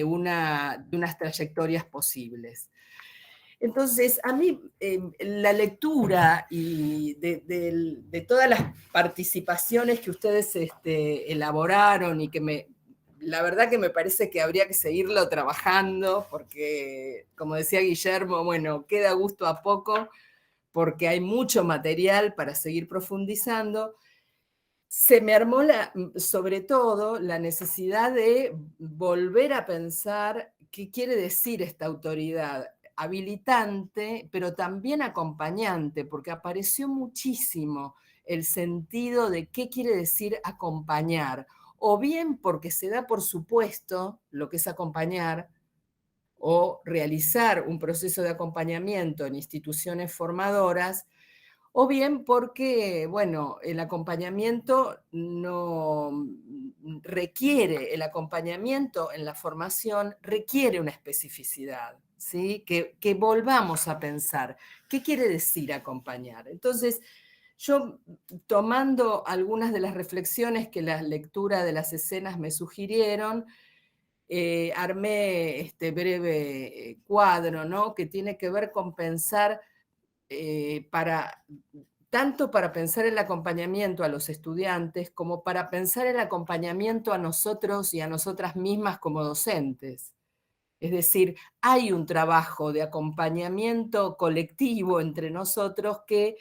unas trayectorias posibles. Entonces, a mí la lectura y de todas las participaciones que ustedes elaboraron y que la verdad que me parece que habría que seguirlo trabajando porque, como decía Guillermo, bueno, queda gusto a poco porque hay mucho material para seguir profundizando. Se me armó sobre todo la necesidad de volver a pensar qué quiere decir esta autoridad habilitante, pero también acompañante, porque apareció muchísimo el sentido de qué quiere decir acompañar, o bien porque se da por supuesto lo que es acompañar, o realizar un proceso de acompañamiento en instituciones formadoras, o bien porque, bueno, el acompañamiento no requiere, el acompañamiento en la formación requiere una especificidad, ¿sí? Que volvamos a pensar, ¿qué quiere decir acompañar? Entonces, yo tomando algunas de las reflexiones que la lectura de las escenas me sugirieron, armé este breve cuadro, ¿no? Que tiene que ver con pensar tanto para pensar el acompañamiento a los estudiantes como para pensar el acompañamiento a nosotros y a nosotras mismas como docentes. Es decir, hay un trabajo de acompañamiento colectivo entre nosotros que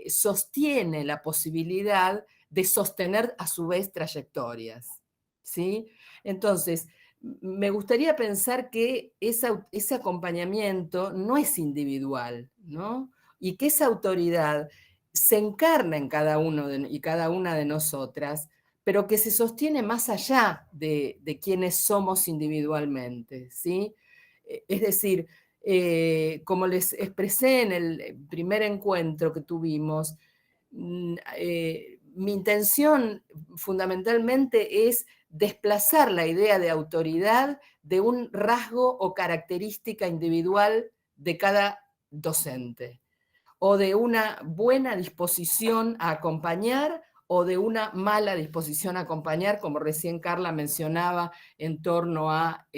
sostiene la posibilidad de sostener a su vez trayectorias, ¿sí? Entonces, me gustaría pensar que ese acompañamiento no es individual, ¿no? Y que esa autoridad se encarna en cada uno y cada una de nosotras, pero que se sostiene más allá de quienes somos individualmente, ¿sí? Es decir, como les expresé en el primer encuentro que tuvimos, mi intención fundamentalmente es desplazar la idea de autoridad de un rasgo o característica individual de cada docente, o de una buena disposición a acompañar o de una mala disposición a acompañar, como recién Carla mencionaba, en torno a,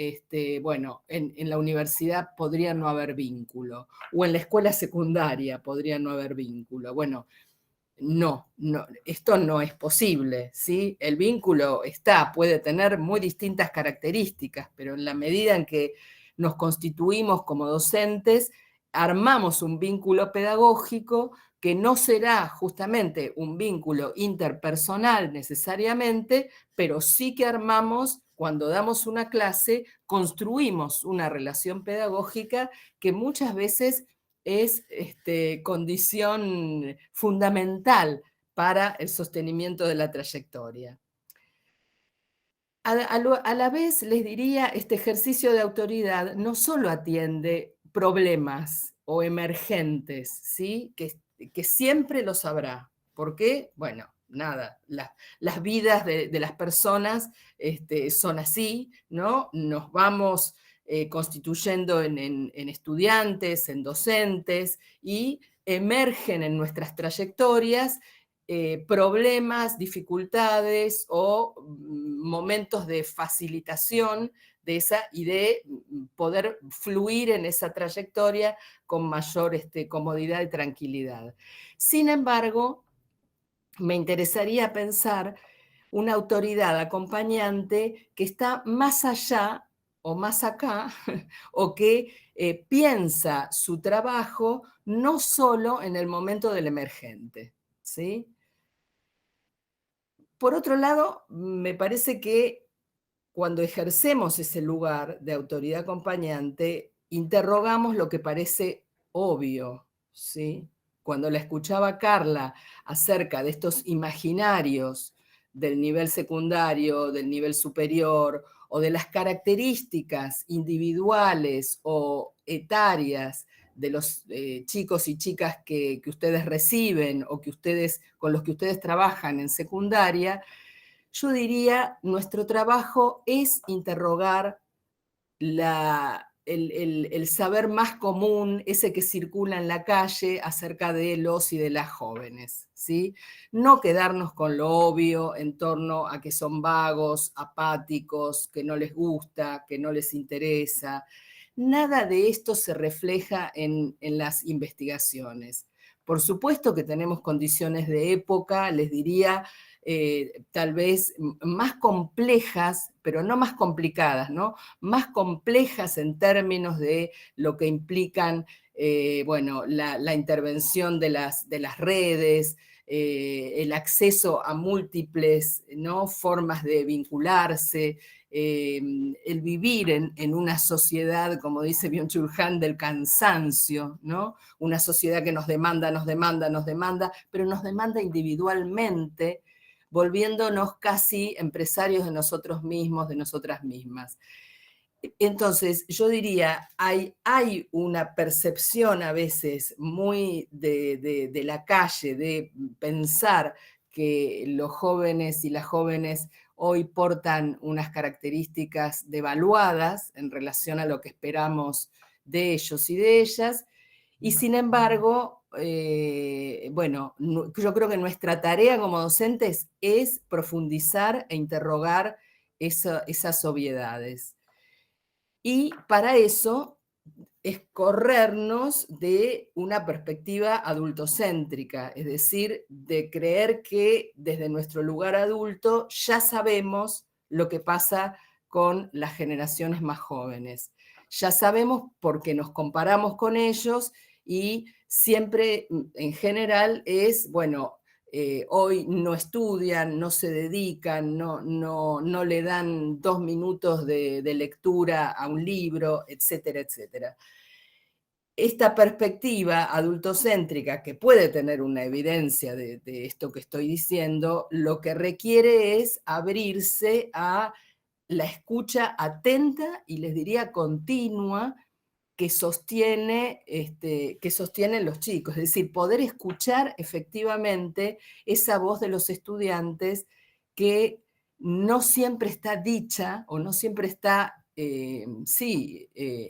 bueno, en la universidad podría no haber vínculo, o en la escuela secundaria podría no haber vínculo. Bueno, no, esto no es posible, ¿sí? El vínculo puede tener muy distintas características, pero en la medida en que nos constituimos como docentes, armamos un vínculo pedagógico que no será justamente un vínculo interpersonal necesariamente, pero sí que armamos, cuando damos una clase, construimos una relación pedagógica que muchas veces es condición fundamental para el sostenimiento de la trayectoria. A la vez, les diría, este ejercicio de autoridad no solo atiende problemas o emergentes, ¿sí? Que siempre los habrá. ¿Por qué? Bueno, nada, las vidas de las personas son así, ¿no? Nos vamos constituyendo en estudiantes, en docentes, y emergen en nuestras trayectorias problemas, dificultades o momentos de facilitación de esa y de poder fluir en esa trayectoria con mayor comodidad y tranquilidad. Sin embargo, me interesaría pensar una autoridad acompañante que está más allá o más acá, o que piensa su trabajo no solo en el momento del emergente, ¿sí? Por otro lado, me parece que cuando ejercemos ese lugar de autoridad acompañante, interrogamos lo que parece obvio, ¿sí? Cuando la escuchaba a Carla acerca de estos imaginarios del nivel secundario, del nivel superior, o de las características individuales o etarias de los chicos y chicas que ustedes reciben o con los que ustedes trabajan en secundaria, yo diría, nuestro trabajo es interrogar el saber más común, ese que circula en la calle acerca de los y de las jóvenes, ¿sí? No quedarnos con lo obvio en torno a que son vagos, apáticos, que no les gusta, que no les interesa. Nada de esto se refleja en las investigaciones. Por supuesto que tenemos condiciones de época, les diría, tal vez más complejas, pero no más complicadas, ¿no? Más complejas en términos de lo que implican, bueno, la intervención de las redes, el acceso a múltiples, ¿no?, formas de vincularse, el vivir en una sociedad, como dice Byung-Chul Han, del cansancio, ¿no? Una sociedad que nos demanda, pero nos demanda individualmente, volviéndonos casi empresarios de nosotros mismos, de nosotras mismas. Entonces, yo diría, hay una percepción a veces muy de la calle, de pensar que los jóvenes y las jóvenes hoy portan unas características devaluadas en relación a lo que esperamos de ellos y de ellas, y sin embargo, bueno, yo creo que nuestra tarea como docentes es profundizar e interrogar esas obviedades. Y para eso es corrernos de una perspectiva adultocéntrica, es decir, de creer que desde nuestro lugar adulto ya sabemos lo que pasa con las generaciones más jóvenes. Ya sabemos porque nos comparamos con ellos y siempre en general es, bueno, hoy no estudian, no se dedican, no le dan 2 minutos de lectura a un libro, etcétera, etcétera. Esta perspectiva adultocéntrica, que puede tener una evidencia de esto que estoy diciendo, lo que requiere es abrirse a la escucha atenta y les diría continua que sostienen los chicos, es decir, poder escuchar efectivamente esa voz de los estudiantes que no siempre está dicha o no siempre está,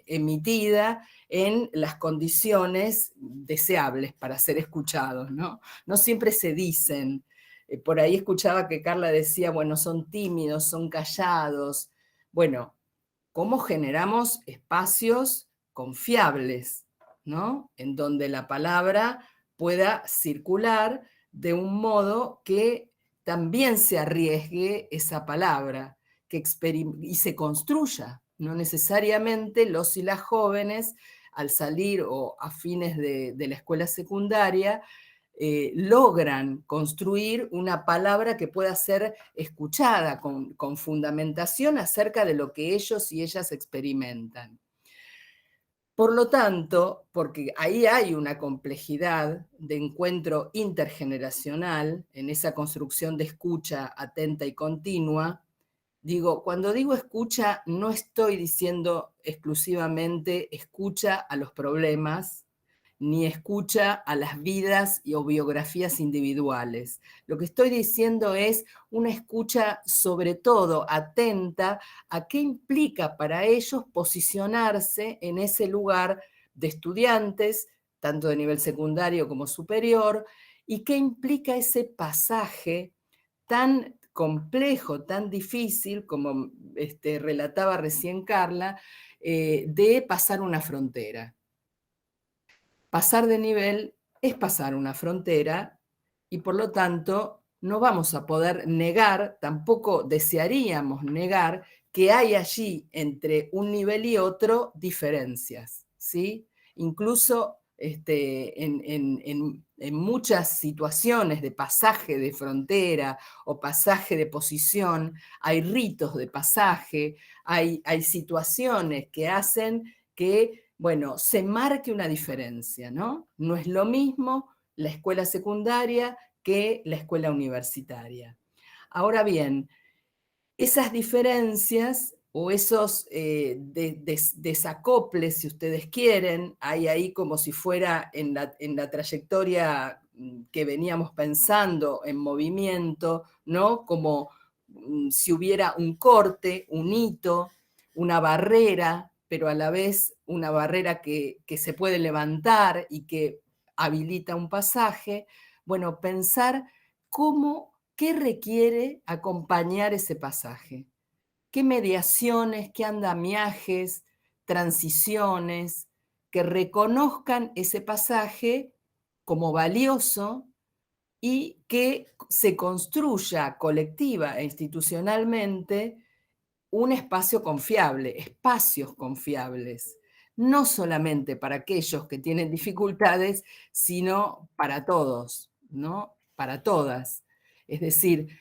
emitida en las condiciones deseables para ser escuchados, ¿no? No siempre se dicen. Por ahí escuchaba que Carla decía, bueno, son tímidos, son callados. Bueno, ¿cómo generamos espacios confiables, ¿no? En donde la palabra pueda circular de un modo que también se arriesgue esa palabra y se construya. No necesariamente los y las jóvenes, al salir o a fines de la escuela secundaria, logran construir una palabra que pueda ser escuchada con fundamentación acerca de lo que ellos y ellas experimentan. Por lo tanto, porque ahí hay una complejidad de encuentro intergeneracional en esa construcción de escucha atenta y continua, cuando digo escucha, no estoy diciendo exclusivamente escucha a los problemas, ni escucha a las vidas o biografías individuales. Lo que estoy diciendo es una escucha sobre todo atenta a qué implica para ellos posicionarse en ese lugar de estudiantes, tanto de nivel secundario como superior, y qué implica ese pasaje tan complejo, tan difícil, como relataba recién Carla, de pasar una frontera. Pasar de nivel es pasar una frontera y por lo tanto no vamos a poder negar, tampoco desearíamos negar que hay allí entre un nivel y otro diferencias, ¿sí? Incluso en muchas situaciones de pasaje de frontera o pasaje de posición, hay ritos de pasaje, hay situaciones que hacen que, bueno, se marque una diferencia, ¿no? No es lo mismo la escuela secundaria que la escuela universitaria. Ahora bien, esas diferencias o esos desacoples, si ustedes quieren, hay ahí como si fuera en la trayectoria que veníamos pensando en movimiento, ¿no? Como si hubiera un corte, un hito, una barrera, pero a la vez una barrera que se puede levantar y que habilita un pasaje. Bueno, pensar qué requiere acompañar ese pasaje, qué mediaciones, qué andamiajes, transiciones, que reconozcan ese pasaje como valioso y que se construya colectiva e institucionalmente un espacio confiable, espacios confiables, no solamente para aquellos que tienen dificultades, sino para todos, ¿no? Para todas. Es decir,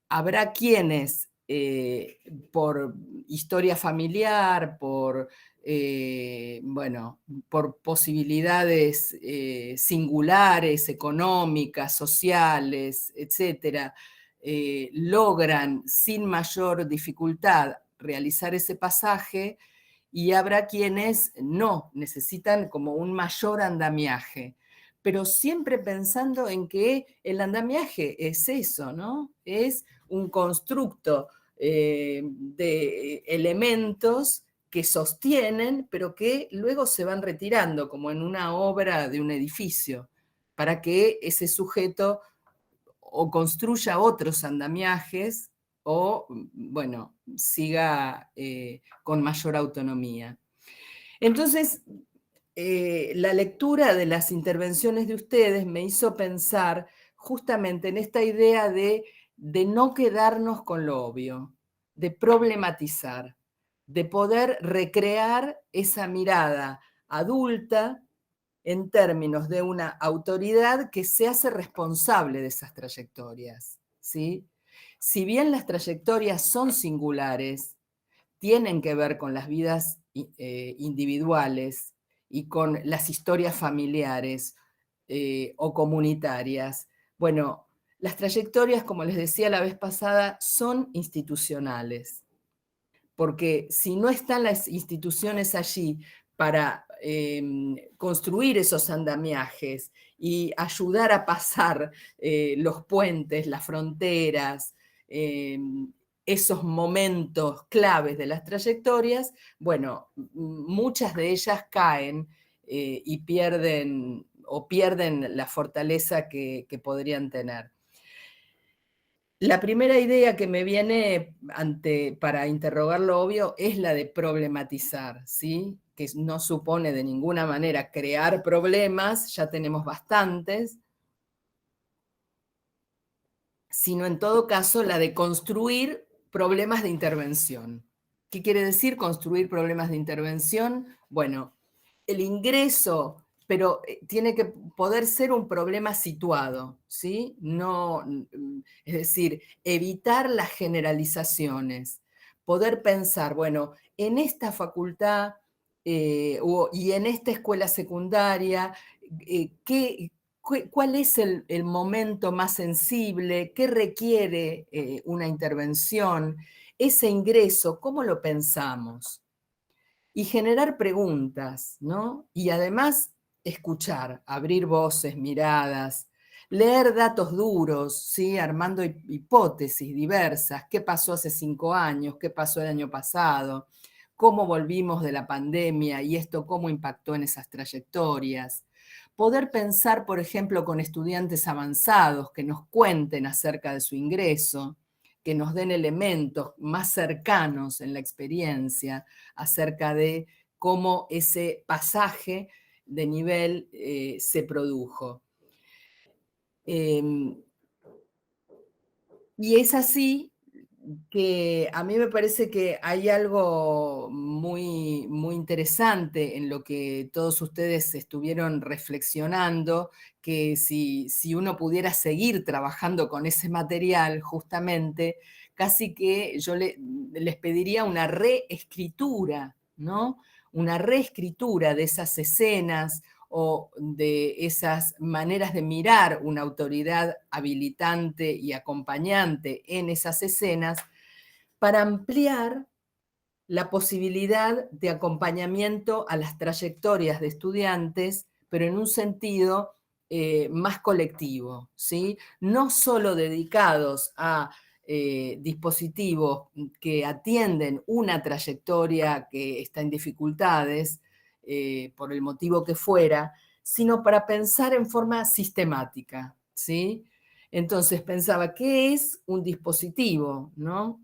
habrá quienes por historia familiar, bueno, por posibilidades singulares, económicas, sociales, etcétera, logran sin mayor dificultad realizar ese pasaje, y habrá quienes no, necesitan como un mayor andamiaje, pero siempre pensando en que el andamiaje es eso, ¿no? Es un constructo de elementos que sostienen, pero que luego se van retirando, como en una obra de un edificio, para que ese sujeto o construya otros andamiajes o, bueno, siga con mayor autonomía. Entonces, la lectura de las intervenciones de ustedes me hizo pensar justamente en esta idea de no quedarnos con lo obvio, de problematizar, de poder recrear esa mirada adulta en términos de una autoridad que se hace responsable de esas trayectorias, ¿sí? Si bien las trayectorias son singulares, tienen que ver con las vidas individuales y con las historias familiares o comunitarias. Bueno, las trayectorias, como les decía la vez pasada, son institucionales, porque si no están las instituciones allí para construir esos andamiajes y ayudar a pasar los puentes, las fronteras, esos momentos claves de las trayectorias, bueno, muchas de ellas caen y pierden la fortaleza que podrían tener. La primera idea que me viene para interrogar lo obvio es la de problematizar, ¿sí? Que no supone de ninguna manera crear problemas, ya tenemos bastantes, sino en todo caso la de construir problemas de intervención. ¿Qué quiere decir construir problemas de intervención? Bueno, el ingreso, pero tiene que poder ser un problema situado, ¿sí? No, es decir, evitar las generalizaciones, poder pensar, bueno, en esta facultad y en esta escuela secundaria, ¿cuál es el momento más sensible? ¿Qué requiere una intervención? Ese ingreso, ¿cómo lo pensamos? Y generar preguntas, ¿no? Y además escuchar, abrir voces, miradas, leer datos duros, ¿sí? Armando hipótesis diversas. ¿Qué pasó hace 5 años? ¿Qué pasó el año pasado? ¿Cómo volvimos de la pandemia y esto cómo impactó en esas trayectorias? Poder pensar, por ejemplo, con estudiantes avanzados que nos cuenten acerca de su ingreso, que nos den elementos más cercanos en la experiencia acerca de cómo ese pasaje de nivel se produjo. Y es así que a mí me parece que hay algo muy, muy interesante en lo que todos ustedes estuvieron reflexionando, que si uno pudiera seguir trabajando con ese material, justamente, casi que yo les pediría una reescritura, ¿no? Una reescritura de esas escenas o de esas maneras de mirar una autoridad habilitante y acompañante en esas escenas para ampliar la posibilidad de acompañamiento a las trayectorias de estudiantes, pero en un sentido más colectivo, ¿sí? No solo dedicados a dispositivos que atienden una trayectoria que está en dificultades, por el motivo que fuera, sino para pensar en forma sistemática, ¿sí? Entonces pensaba, ¿qué es un dispositivo, no?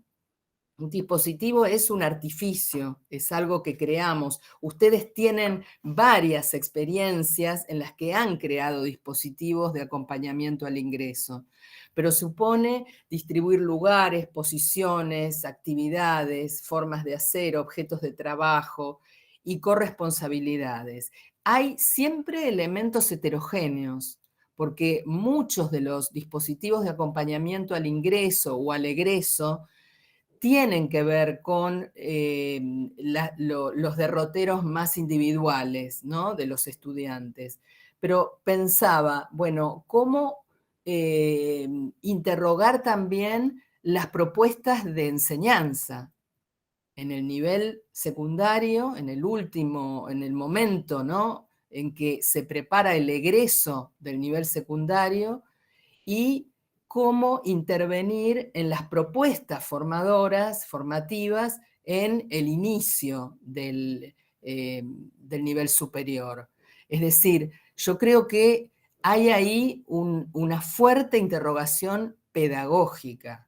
Un dispositivo es un artificio, es algo que creamos. Ustedes tienen varias experiencias en las que han creado dispositivos de acompañamiento al ingreso, pero supone distribuir lugares, posiciones, actividades, formas de hacer, objetos de trabajo y corresponsabilidades. Hay siempre elementos heterogéneos, porque muchos de los dispositivos de acompañamiento al ingreso o al egreso tienen que ver con los derroteros más individuales, ¿no? De los estudiantes. Pero pensaba, bueno, ¿cómo interrogar también las propuestas de enseñanza en el nivel secundario, en el último, en el momento, ¿no? En que se prepara el egreso del nivel secundario, y cómo intervenir en las propuestas formadoras, formativas, en el inicio del nivel superior. Es decir, yo creo que hay ahí una fuerte interrogación pedagógica.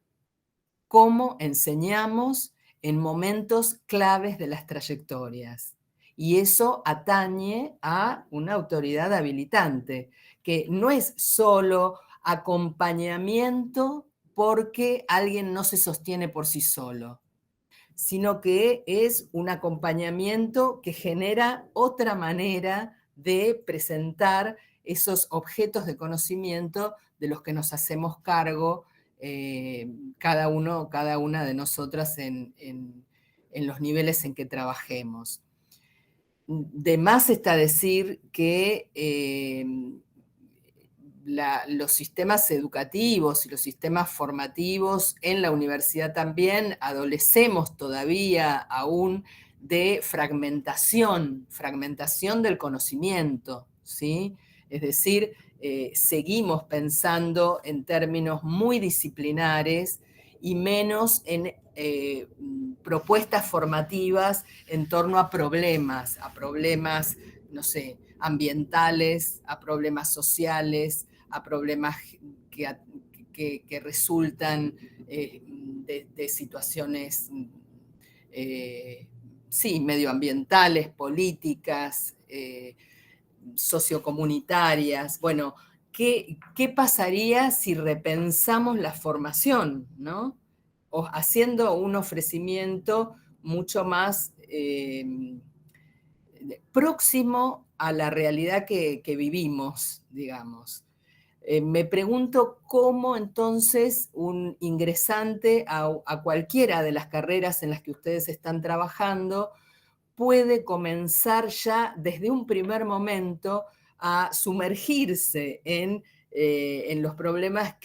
¿Cómo enseñamos en momentos claves de las trayectorias? Y eso atañe a una autoridad habilitante, que no es solo acompañamiento porque alguien no se sostiene por sí solo, sino que es un acompañamiento que genera otra manera de presentar esos objetos de conocimiento de los que nos hacemos cargo cada una de nosotras en los niveles en que trabajemos. De más está decir que los sistemas educativos y los sistemas formativos en la universidad también adolecemos todavía aún de fragmentación del conocimiento, ¿sí? Es decir, seguimos pensando en términos muy disciplinares y menos en propuestas formativas en torno a problemas, no sé, ambientales, a problemas sociales, a problemas que resultan de situaciones, sí, medioambientales, políticas, sociocomunitarias. Bueno, ¿qué pasaría si repensamos la formación, ¿no? O haciendo un ofrecimiento mucho más próximo a la realidad que vivimos, digamos. Me pregunto cómo entonces un ingresante a cualquiera de las carreras en las que ustedes están trabajando puede comenzar ya desde un primer momento a sumergirse en los problemas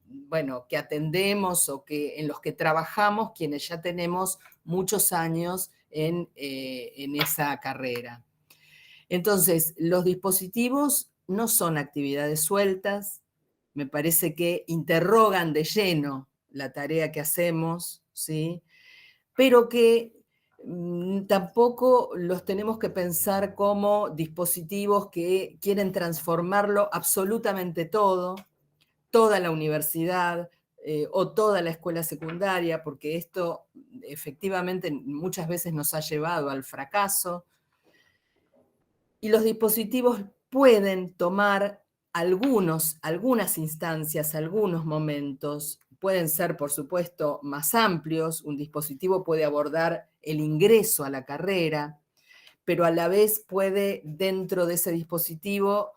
bueno, que atendemos o en los que trabajamos quienes ya tenemos muchos años en esa carrera. Entonces, los dispositivos no son actividades sueltas, me parece que interrogan de lleno la tarea que hacemos, ¿sí? Pero que tampoco los tenemos que pensar como dispositivos que quieren transformarlo absolutamente todo, toda la universidad o toda la escuela secundaria, porque esto efectivamente muchas veces nos ha llevado al fracaso. Y los dispositivos pueden tomar algunas instancias, algunos momentos, pueden ser, por supuesto, más amplios. Un dispositivo puede abordar el ingreso a la carrera, pero a la vez puede, dentro de ese dispositivo,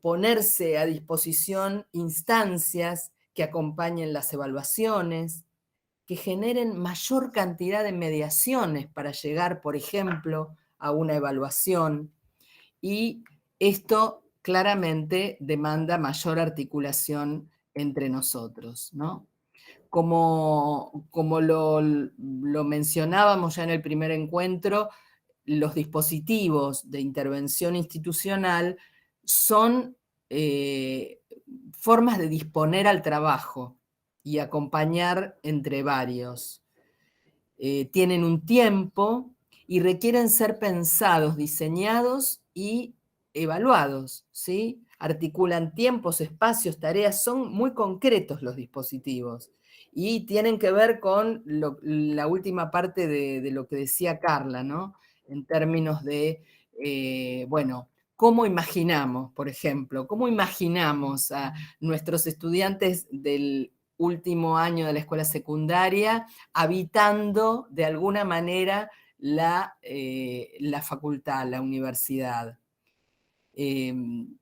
ponerse a disposición instancias que acompañen las evaluaciones, que generen mayor cantidad de mediaciones para llegar, por ejemplo, a una evaluación. Y esto claramente demanda mayor articulación entre nosotros, ¿no? como lo mencionábamos ya en el primer encuentro, los dispositivos de intervención institucional son formas de disponer al trabajo y acompañar entre varios. Tienen un tiempo y requieren ser pensados, diseñados y evaluados, ¿sí? Articulan tiempos, espacios, tareas, son muy concretos los dispositivos y tienen que ver con la última parte de lo que decía Carla, ¿no? En términos de, bueno, ¿cómo imaginamos, por ejemplo, cómo imaginamos a nuestros estudiantes del último año de la escuela secundaria habitando de alguna manera la facultad, la universidad? El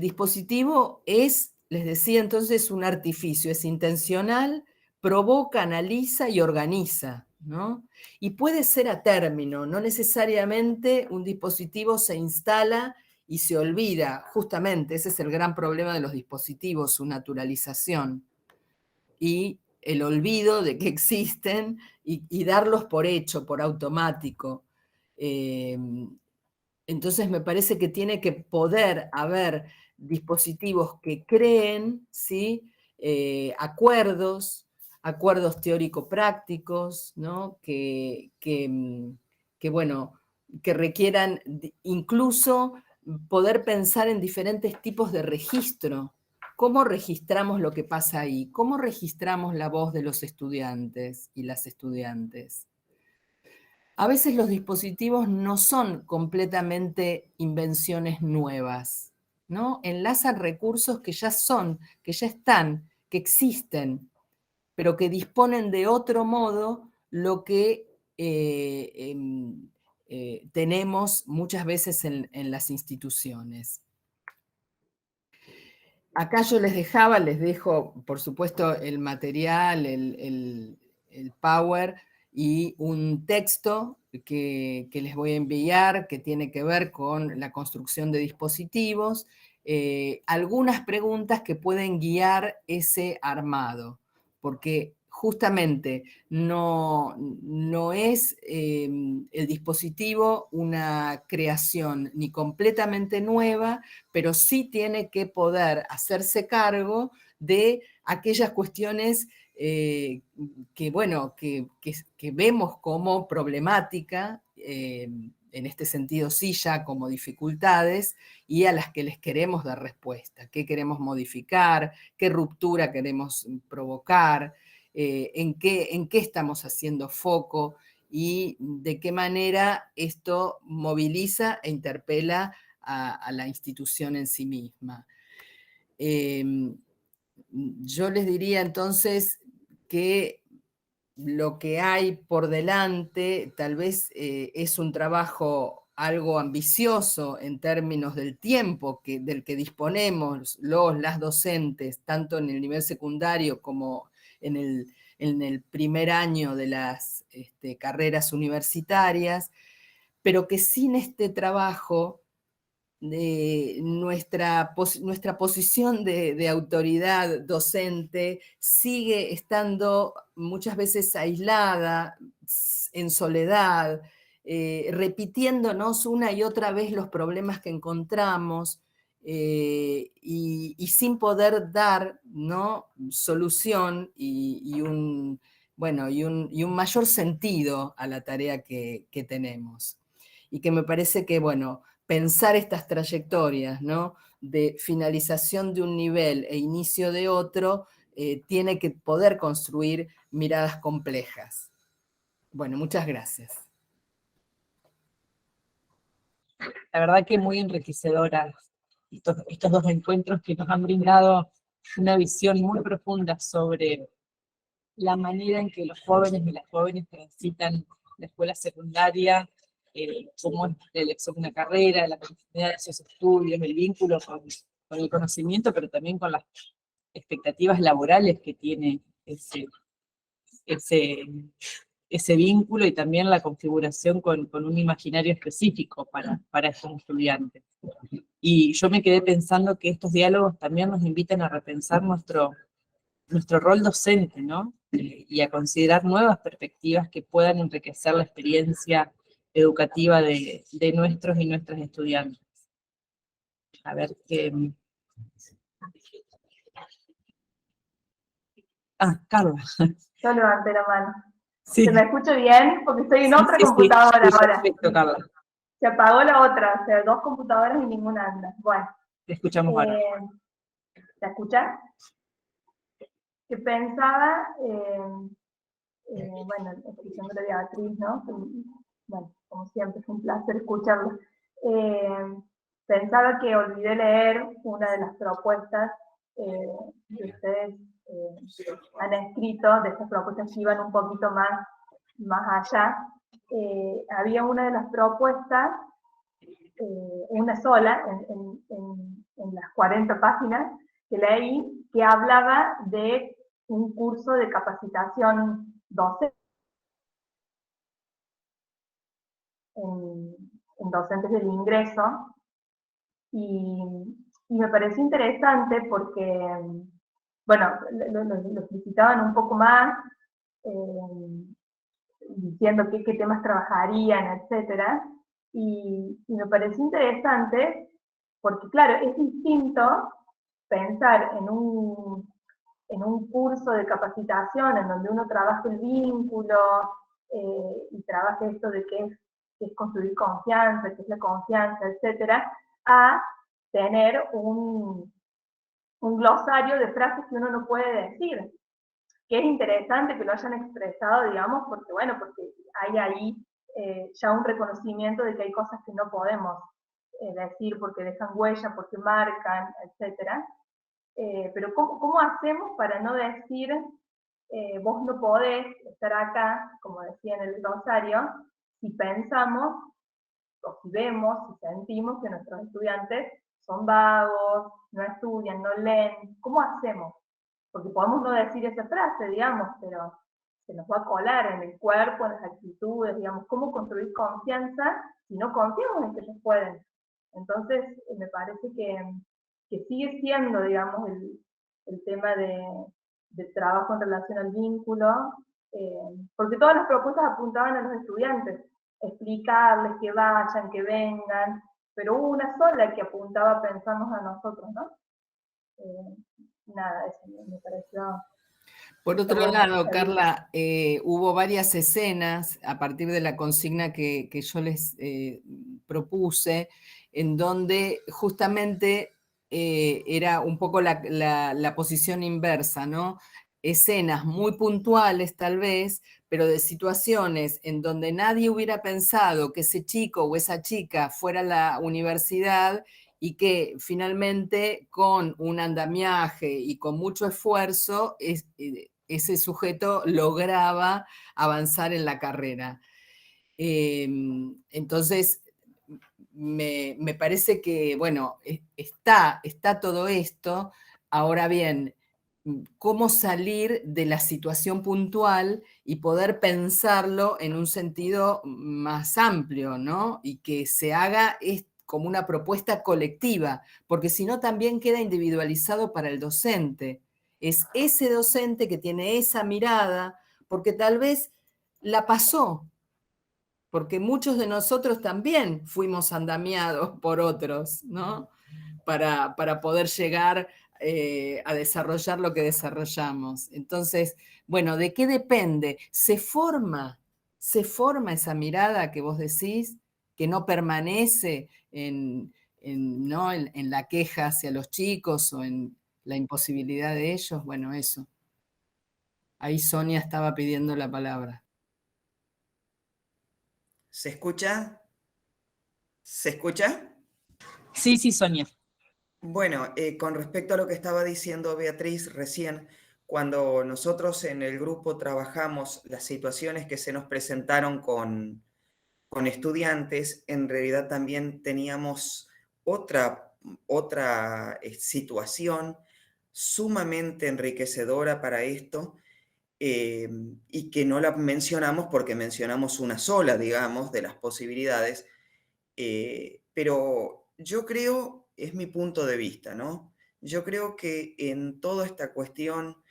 dispositivo es, les decía entonces, un artificio, es intencional, provoca, analiza y organiza, ¿no? Y puede ser a término, no necesariamente un dispositivo se instala y se olvida. Justamente ese es el gran problema de los dispositivos, su naturalización y el olvido de que existen y darlos por hecho, por automático. Entonces me parece que tiene que poder haber dispositivos que creen, ¿sí? Acuerdos teórico-prácticos, ¿no? Bueno, que requieran incluso poder pensar en diferentes tipos de registro. ¿Cómo registramos lo que pasa ahí? ¿Cómo registramos la voz de los estudiantes y las estudiantes? A veces los dispositivos no son completamente invenciones nuevas, ¿no? Enlazan recursos que ya son, que ya están, que existen, pero que disponen de otro modo lo que tenemos muchas veces en las instituciones. Acá yo les dejo, por supuesto, el material, el Power y un texto que les voy a enviar que tiene que ver con la construcción de dispositivos, algunas preguntas que pueden guiar ese armado, porque justamente no es el dispositivo una creación ni completamente nueva, pero sí tiene que poder hacerse cargo de aquellas cuestiones bueno, que vemos como problemática, en este sentido sí ya como dificultades, y a las que les queremos dar respuesta. ¿Qué queremos modificar? ¿Qué ruptura queremos provocar? ¿En qué estamos haciendo foco? Y de qué manera esto moviliza e interpela a la institución en sí misma. Yo les diría entonces que lo que hay por delante tal vez es un trabajo algo ambicioso en términos del tiempo del que disponemos las docentes, tanto en el nivel secundario como en el primer año de las carreras universitarias, pero que sin este trabajo nuestra posición de autoridad docente sigue estando muchas veces aislada, en soledad, repitiéndonos una y otra vez los problemas que encontramos y sin poder dar, ¿no?, solución y un mayor sentido a la tarea que tenemos. Y que me parece que, bueno, pensar estas trayectorias, ¿no?, de finalización de un nivel e inicio de otro, tiene que poder construir miradas complejas. Bueno, muchas gracias. La verdad que muy enriquecedora estos dos encuentros que nos han brindado una visión muy profunda sobre la manera en que los jóvenes y las jóvenes transitan la escuela secundaria, cómo es la elección de una carrera, la continuidad de esos estudios, el vínculo con el conocimiento, pero también con las expectativas laborales que tiene ese vínculo, y también la configuración con un imaginario específico para estos estudiantes. Y yo me quedé pensando que estos diálogos también nos invitan a repensar nuestro rol docente, ¿no? Y a considerar nuevas perspectivas que puedan enriquecer la experiencia educativa de nuestros y nuestras estudiantes. A ver qué... Carla. Yo levanté la mano. Sí. ¿Se me escucha bien? Porque estoy en otra Sí, computadora sí, ahora. perfecto, Carla. Se apagó la otra, o sea, 2 computadoras y ninguna anda. Bueno. Te escuchamos ahora. ¿Se escucha? Que pensaba, bueno, escuchando a Beatriz, ¿no? Bueno, como siempre, es un placer escucharla. Pensaba que olvidé leer una de las propuestas que ustedes han escrito, de estas propuestas que iban un poquito más allá. Había una de las propuestas, una sola, en las 40 páginas que leí, que hablaba de un curso de capacitación docente en docentes del ingreso, y me pareció interesante porque, bueno, lo explicitaban un poco más, diciendo qué temas trabajarían, etcétera, y me pareció interesante porque, claro, es distinto pensar en un curso de capacitación en donde uno trabaja el vínculo y trabaja esto de qué es construir confianza, qué es la confianza, etcétera, a tener un glosario de frases que uno no puede decir, que es interesante que lo hayan expresado, digamos, porque, bueno, porque hay ahí ya un reconocimiento de que hay cosas que no podemos decir porque dejan huella, porque marcan, etcétera. Pero ¿cómo hacemos para no decir, vos no podés estar acá, como decía en el glosario, si pensamos, o si vemos, si sentimos que nuestros estudiantes son vagos, no estudian, no leen? ¿Cómo hacemos? Porque podemos no decir esa frase, digamos, pero se nos va a colar en el cuerpo, en las actitudes, digamos, ¿cómo construir confianza si no confiamos en que ellos pueden? Entonces, me parece que sigue siendo, digamos, el tema de trabajo en relación al vínculo, porque todas las propuestas apuntaban a los estudiantes, explicarles que vayan, que vengan, pero hubo una sola que apuntaba, pensamos a nosotros, ¿no? Nada, eso me pareció... Por otro lado, Carla, hubo varias escenas a partir de la consigna que yo les propuse, en donde justamente era un poco la posición inversa, ¿no? Escenas muy puntuales tal vez, pero de situaciones en donde nadie hubiera pensado que ese chico o esa chica fuera a la universidad y que finalmente con un andamiaje y con mucho esfuerzo ese sujeto lograba avanzar en la carrera. Entonces, me parece que, bueno, está todo esto. Ahora bien, cómo salir de la situación puntual y poder pensarlo en un sentido más amplio, ¿no? Y que se haga como una propuesta colectiva, porque si no también queda individualizado para el docente. Es ese docente que tiene esa mirada, porque tal vez la pasó, porque muchos de nosotros también fuimos andamiados por otros, ¿no? Para poder llegar a desarrollar lo que desarrollamos. Entonces, bueno, ¿de qué depende? ¿Se forma esa mirada que vos decís, que no permanece ¿no? en la queja hacia los chicos o en la imposibilidad de ellos? Bueno, eso. Ahí Sonia estaba pidiendo la palabra. ¿Se escucha? ¿Se escucha? Sí, Sonia. Bueno, con respecto a lo que estaba diciendo Beatriz recién, cuando nosotros en el grupo trabajamos las situaciones que se nos presentaron con estudiantes, en realidad también teníamos otra situación sumamente enriquecedora para esto, y que no la mencionamos porque mencionamos una sola, digamos, de las posibilidades, pero yo creo, es mi punto de vista, ¿no? Yo creo que en toda esta cuestión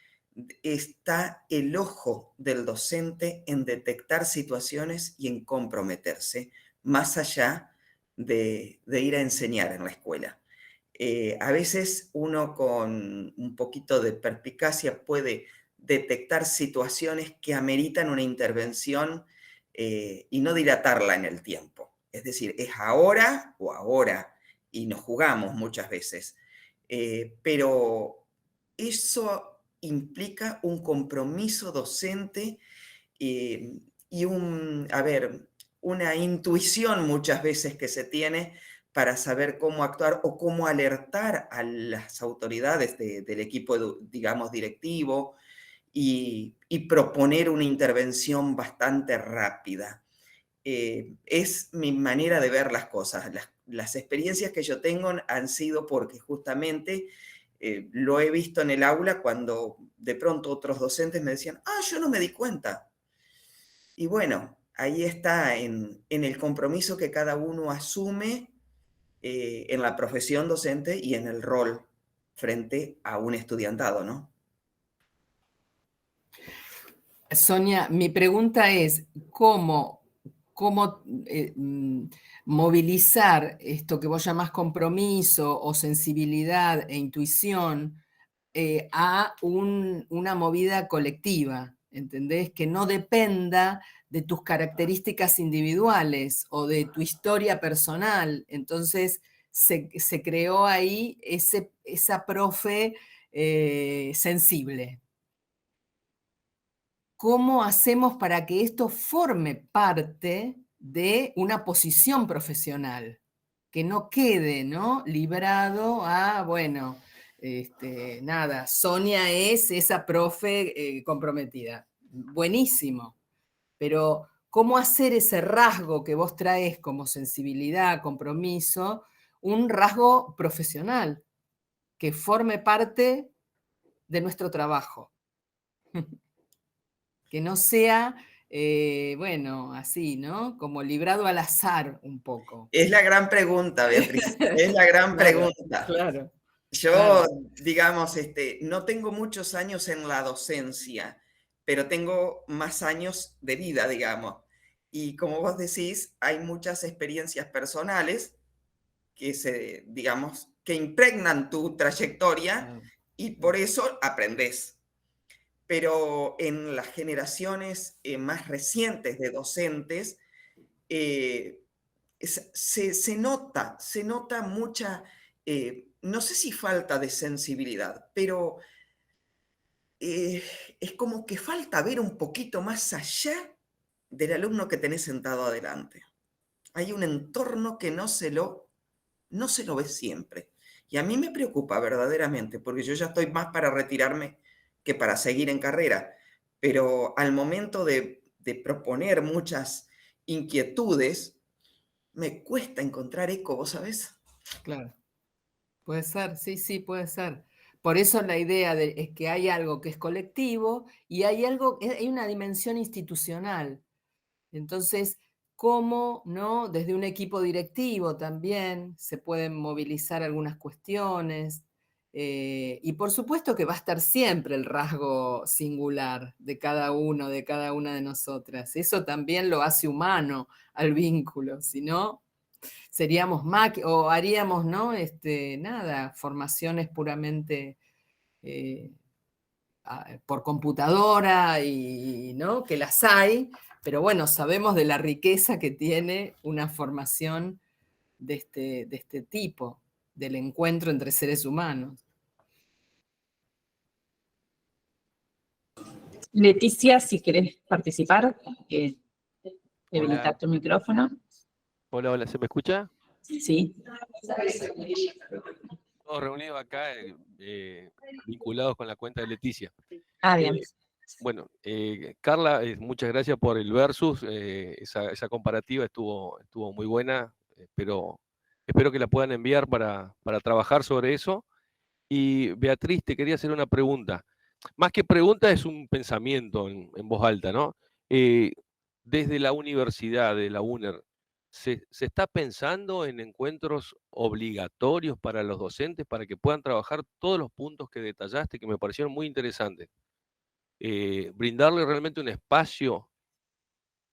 está el ojo del docente en detectar situaciones y en comprometerse, más allá de ir a enseñar en la escuela. A veces uno con un poquito de perspicacia puede detectar situaciones que ameritan una intervención y no dilatarla en el tiempo. Es decir, es ahora o ahora, y nos jugamos muchas veces. Pero eso implica un compromiso docente y una intuición muchas veces que se tiene para saber cómo actuar o cómo alertar a las autoridades del equipo, digamos, directivo y proponer una intervención bastante rápida. Es mi manera de ver las cosas. Las experiencias que yo tengo han sido porque justamente lo he visto en el aula cuando de pronto otros docentes me decían, yo no me di cuenta. Y bueno, ahí está en el compromiso que cada uno asume en la profesión docente y en el rol frente a un estudiantado, ¿no? Sonia, mi pregunta es, ¿cómo movilizar esto que vos llamás compromiso o sensibilidad e intuición a una movida colectiva? ¿Entendés? Que no dependa de tus características individuales o de tu historia personal. Entonces se creó ahí esa profe sensible. ¿Cómo hacemos para que esto forme parte de una posición profesional? Que no quede, ¿no?, librado a, bueno, nada, Sonia es esa profe comprometida. Buenísimo. Pero, ¿cómo hacer ese rasgo que vos traes como sensibilidad, compromiso, un rasgo profesional que forme parte de nuestro trabajo? Que no sea, bueno, así, ¿no? Como librado al azar un poco. Es la gran pregunta, Beatriz. Es la gran Claro, pregunta. claro. Yo, Claro. digamos, no tengo muchos años en la docencia, pero tengo más años de vida, digamos. Y como vos decís, hay muchas experiencias personales digamos, que impregnan tu trayectoria y por eso aprendés. Pero en las generaciones más recientes de docentes, eh, se nota mucha, no sé si falta de sensibilidad, pero es como que falta ver un poquito más allá del alumno que tenés sentado adelante. Hay un entorno que no se lo ve siempre. Y a mí me preocupa verdaderamente, porque yo ya estoy más para retirarme que para seguir en carrera. Pero al momento de proponer muchas inquietudes, me cuesta encontrar eco, ¿vos sabés? Claro. Puede ser, sí, sí, puede ser. Por eso la idea es que hay algo que es colectivo y hay una dimensión institucional. Entonces, ¿cómo, no? Desde un equipo directivo también se pueden movilizar algunas cuestiones. Y por supuesto que va a estar siempre el rasgo singular de cada uno, de cada una de nosotras. Eso también lo hace humano al vínculo, si no, seríamos o haríamos, ¿no? Nada, formaciones puramente por computadora y, ¿no?, que las hay, pero bueno, sabemos de la riqueza que tiene una formación de este tipo, del encuentro entre seres humanos. Leticia, si querés participar, habilitar Hola, tu micrófono. hola, hola, ¿se me escucha? Sí. Todos reunidos acá, vinculados con la cuenta de Leticia. Bien. Bueno, Carla, muchas gracias por el versus, esa comparativa estuvo muy buena, espero que la puedan enviar para trabajar sobre eso. Y Beatriz, te quería hacer una pregunta. Más que pregunta, es un pensamiento en voz alta, ¿no? Desde la universidad, de la UNER, ¿se está pensando en encuentros obligatorios para los docentes para que puedan trabajar todos los puntos que detallaste, que me parecieron muy interesantes? brindarle realmente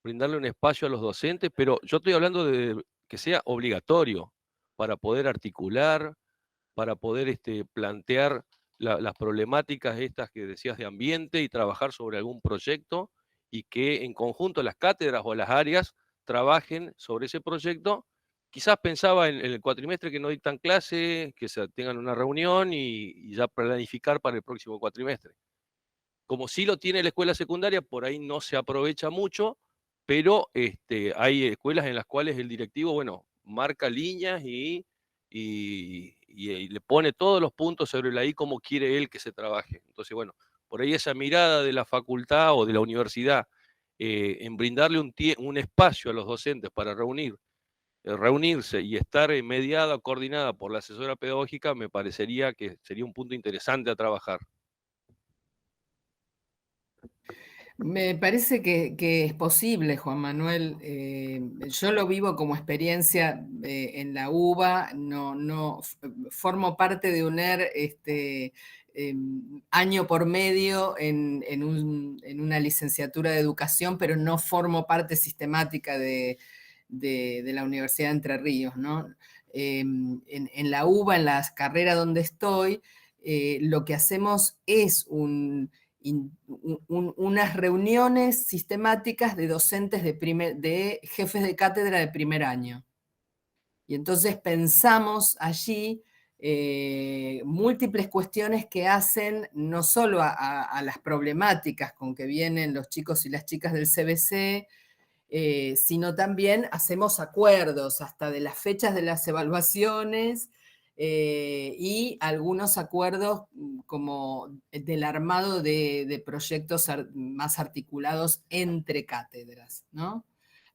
brindarle un espacio a los docentes, pero yo estoy hablando de que sea obligatorio para poder articular, para poder plantear las problemáticas estas que decías de ambiente y trabajar sobre algún proyecto y que en conjunto las cátedras o las áreas trabajen sobre ese proyecto. Quizás pensaba en el cuatrimestre que no dictan clase, que se tengan una reunión y ya planificar para el próximo cuatrimestre. Como sí lo tiene la escuela secundaria, por ahí no se aprovecha mucho, pero hay escuelas en las cuales el directivo, bueno, marca líneas y le pone todos los puntos sobre la I como quiere él que se trabaje. Entonces, bueno, por ahí esa mirada de la facultad o de la universidad en brindarle un espacio a los docentes para reunirse y estar mediada o coordinada por la asesora pedagógica, me parecería que sería un punto interesante a trabajar. Me parece que es posible, Juan Manuel. Yo lo vivo como experiencia en la UBA, formo parte de UNER año por medio en una licenciatura de educación, pero no formo parte sistemática de la Universidad de Entre Ríos, ¿no? En la UBA, en la carrera donde estoy, lo que hacemos es unas reuniones sistemáticas de docentes de jefes de cátedra de primer año. Y entonces pensamos allí múltiples cuestiones que hacen no solo a las problemáticas con que vienen los chicos y las chicas del CBC, sino también hacemos acuerdos hasta de las fechas de las evaluaciones y algunos acuerdos como del armado de proyectos más articulados entre cátedras, ¿no?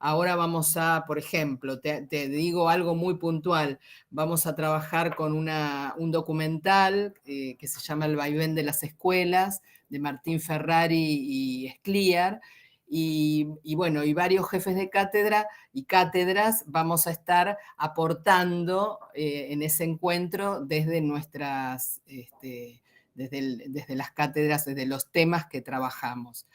Ahora vamos a, por ejemplo, te digo algo muy puntual, vamos a trabajar con un documental que se llama El vaivén de las escuelas, de Martín Ferrari y Scliar, y bueno, y varios jefes de cátedra y cátedras vamos a estar aportando en ese encuentro desde nuestras, desde las cátedras, desde los temas que trabajamos.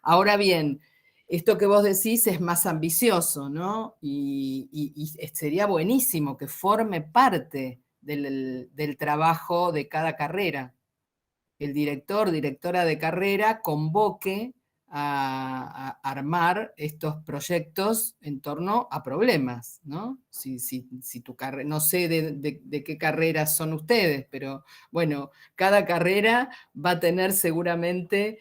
Ahora bien, esto que vos decís es más ambicioso, ¿no? Y sería buenísimo que forme parte del trabajo de cada carrera. El director, directora de carrera convoque a armar estos proyectos en torno a problemas, ¿no? Si tu carrera, no sé de qué carreras son ustedes, pero bueno, cada carrera va a tener seguramente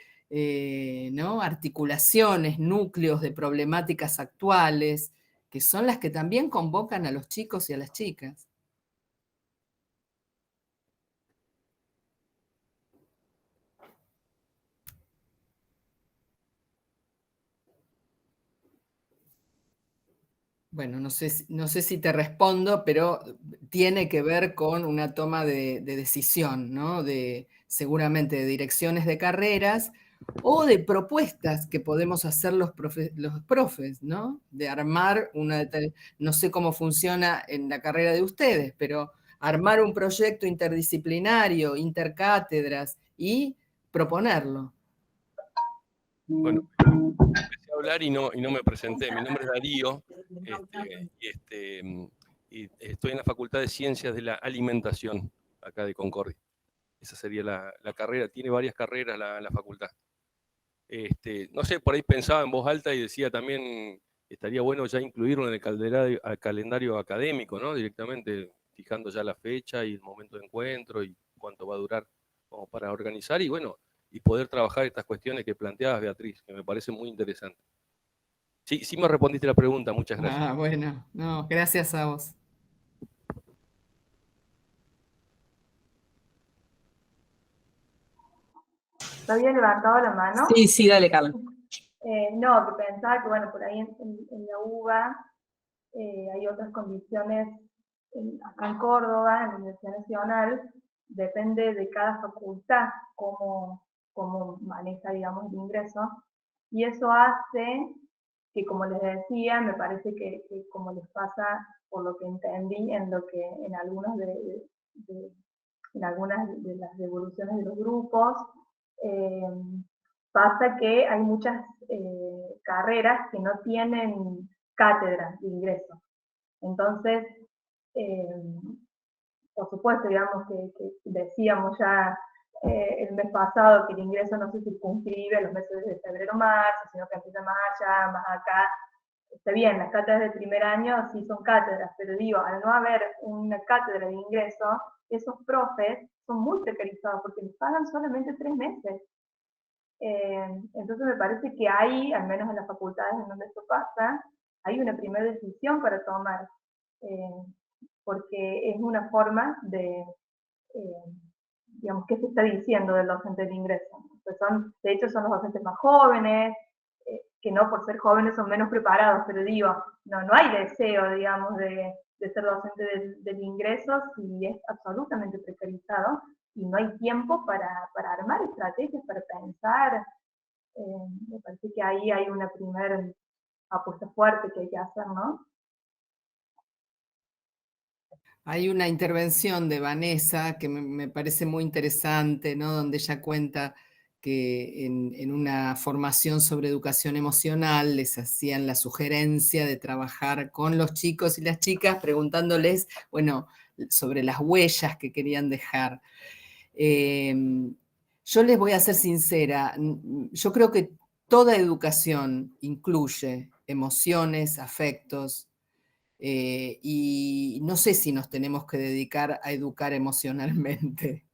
¿no? articulaciones, núcleos de problemáticas actuales, que son las que también convocan a los chicos y a las chicas. Bueno, no sé si te respondo, pero tiene que ver con una toma de decisión, ¿no? Seguramente de direcciones de carreras o de propuestas que podemos hacer los profes, ¿no? De armar no sé cómo funciona en la carrera de ustedes, pero armar un proyecto interdisciplinario, intercátedras y proponerlo. Bueno, empecé a hablar y no me presenté. Mi nombre es Darío y estoy en la Facultad de Ciencias de la Alimentación, acá de Concordia. Esa sería la carrera. Tiene varias carreras la facultad. No sé, por ahí pensaba en voz alta y decía también, estaría bueno ya incluirlo en el calendario académico, ¿no? Directamente fijando ya la fecha y el momento de encuentro y cuánto va a durar como para organizar y bueno, y poder trabajar estas cuestiones que planteabas, Beatriz, que me parecen muy interesantes. Sí me respondiste la pregunta, muchas gracias. Ah, bueno, no, gracias a vos. ¿No había levantado la mano? Sí, dale, Carla. No, que pensaba que, bueno, por ahí en la UBA hay otras condiciones, acá en Córdoba, en la Universidad Nacional, depende de cada facultad cómo maneja, digamos, el ingreso, y eso hace que, como les decía, me parece que como les pasa, por lo que entendí, en algunas de las devoluciones de los grupos, pasa que hay muchas carreras que no tienen cátedra de ingreso. Entonces, por supuesto, digamos que decíamos ya el mes pasado que el ingreso no se circunscribe a los meses de febrero-marzo, sino que empieza más allá, más acá. Está bien, las cátedras de primer año sí son cátedras, pero digo, al no haber una cátedra de ingreso, esos profes son muy precarizados porque les pagan solamente 3 meses. Entonces me parece que hay, al menos en las facultades en donde esto pasa, hay una primera decisión para tomar, porque es una forma de, digamos, ¿qué se está diciendo del docente de ingreso? Pues de hecho son los docentes más jóvenes, que no por ser jóvenes son menos preparados, pero digo, no hay deseo, digamos, de ser docente del ingreso si es absolutamente precarizado y no hay tiempo para armar estrategias, para pensar. Me parece que ahí hay una primera apuesta fuerte que hay que hacer, ¿no? Hay una intervención de Vanessa que me parece muy interesante, ¿no? Donde ella cuenta que en una formación sobre educación emocional les hacían la sugerencia de trabajar con los chicos y las chicas preguntándoles, bueno, sobre las huellas que querían dejar. Yo les voy a ser sincera, yo creo que toda educación incluye emociones, afectos, y no sé si nos tenemos que dedicar a educar emocionalmente.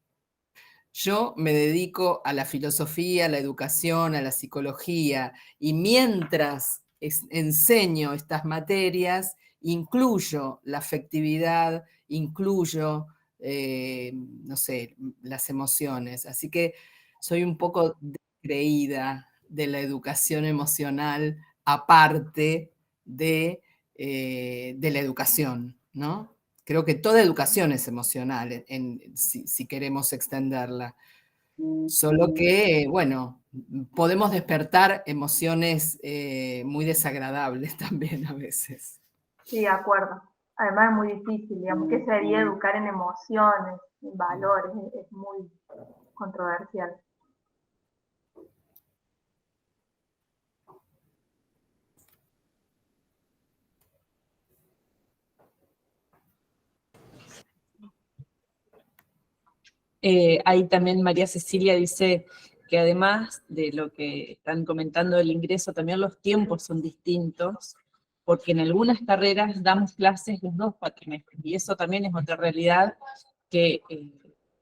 Yo me dedico a la filosofía, a la educación, a la psicología, y mientras enseño estas materias, incluyo la afectividad, incluyo, no sé, las emociones. Así que soy un poco descreída de la educación emocional aparte de la educación, ¿no? Creo que toda educación es emocional, si queremos extenderla. Solo que, bueno, podemos despertar emociones muy desagradables también a veces. Sí, de acuerdo. Además es muy difícil, digamos, ¿qué sería educar en emociones, en valores? Es muy controversial. Ahí también María Cecilia dice que además de lo que están comentando del ingreso, también los tiempos son distintos, porque en algunas carreras damos clases los 2 cuatrimestres, y eso también es otra realidad que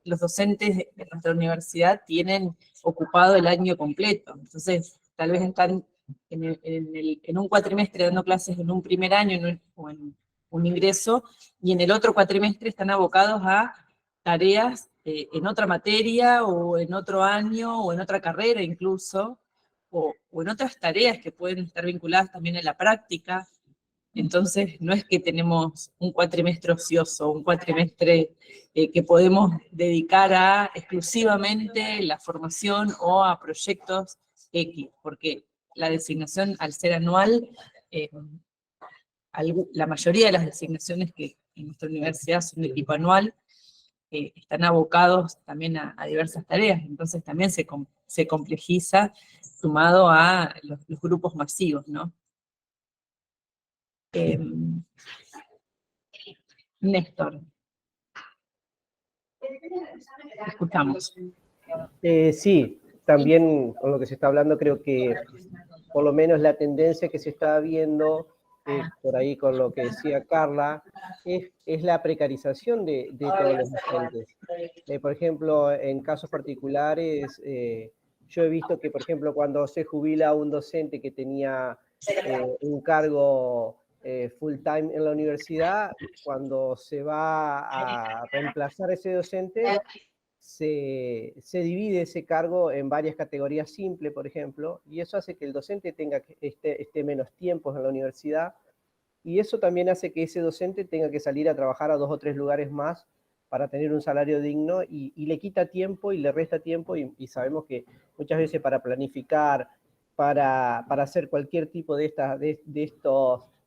los docentes de nuestra universidad tienen ocupado el año completo. Entonces, tal vez están en un cuatrimestre dando clases en un primer año o en un ingreso, y en el otro cuatrimestre están abocados a tareas en otra materia, o en otro año, o en otra carrera incluso, o en otras tareas que pueden estar vinculadas también a la práctica. Entonces, no es que tenemos un cuatrimestre ocioso, un cuatrimestre que podemos dedicar a exclusivamente la formación o a proyectos X, porque la designación, al ser anual, la mayoría de las designaciones que en nuestra universidad son de tipo anual, están abocados también a diversas tareas, entonces también se complejiza sumado a los grupos masivos, ¿no? Néstor. Escuchamos. Sí, también con lo que se está hablando, creo que por lo menos la tendencia que se está viendo, por ahí con lo que decía Carla, es la precarización de todos los docentes. Por ejemplo, en casos particulares, yo he visto que, por ejemplo, cuando se jubila un docente que tenía un cargo full time en la universidad, cuando se va a reemplazar a ese docente, se divide ese cargo en varias categorías simples, por ejemplo, y eso hace que el docente esté menos tiempo en la universidad, y eso también hace que ese docente tenga que salir a trabajar a 2 o 3 lugares más para tener un salario digno, y le quita tiempo y le resta tiempo, y sabemos que muchas veces para planificar, para hacer cualquier tipo de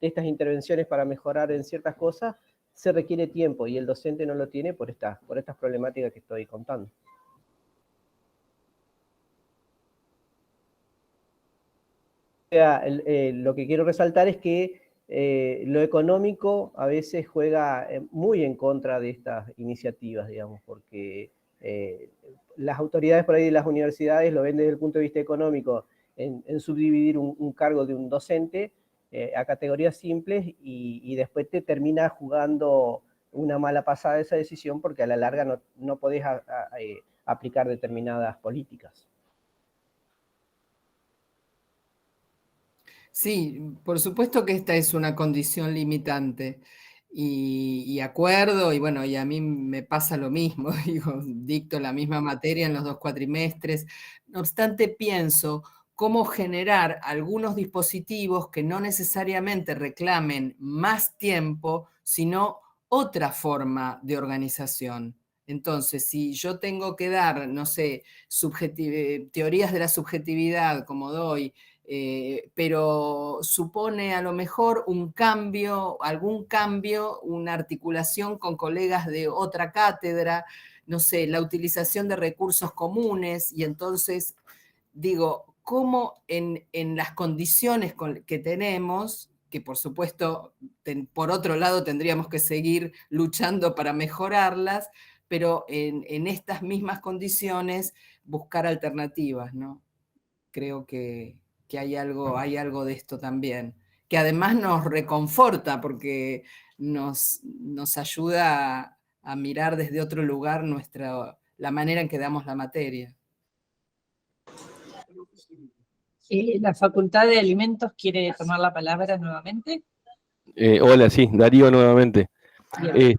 estas intervenciones para mejorar en ciertas cosas, se requiere tiempo, y el docente no lo tiene por estas problemáticas que estoy contando. lo que quiero resaltar es que lo económico a veces juega muy en contra de estas iniciativas, digamos, porque las autoridades por ahí de las universidades lo ven desde el punto de vista económico en subdividir un cargo de un docente a categorías simples y después te termina jugando una mala pasada esa decisión porque a la larga no podés aplicar determinadas políticas. Sí, por supuesto que esta es una condición limitante y acuerdo, y bueno, y a mí me pasa lo mismo, digo, dicto la misma materia en los 2 cuatrimestres. No obstante, pienso cómo generar algunos dispositivos que no necesariamente reclamen más tiempo, sino otra forma de organización. Entonces, si yo tengo que dar, no sé, teorías de la subjetividad, como doy, pero supone a lo mejor algún cambio, una articulación con colegas de otra cátedra, no sé, la utilización de recursos comunes, y entonces digo, ¿cómo en las condiciones que tenemos, que por supuesto, por otro lado, tendríamos que seguir luchando para mejorarlas, pero en estas mismas condiciones buscar alternativas, ¿no? Creo que hay algo de esto también, que además nos reconforta porque nos ayuda a mirar desde otro lugar la manera en que damos la materia. ¿La Facultad de Alimentos quiere tomar la palabra nuevamente? Hola, sí, Darío nuevamente. Bien.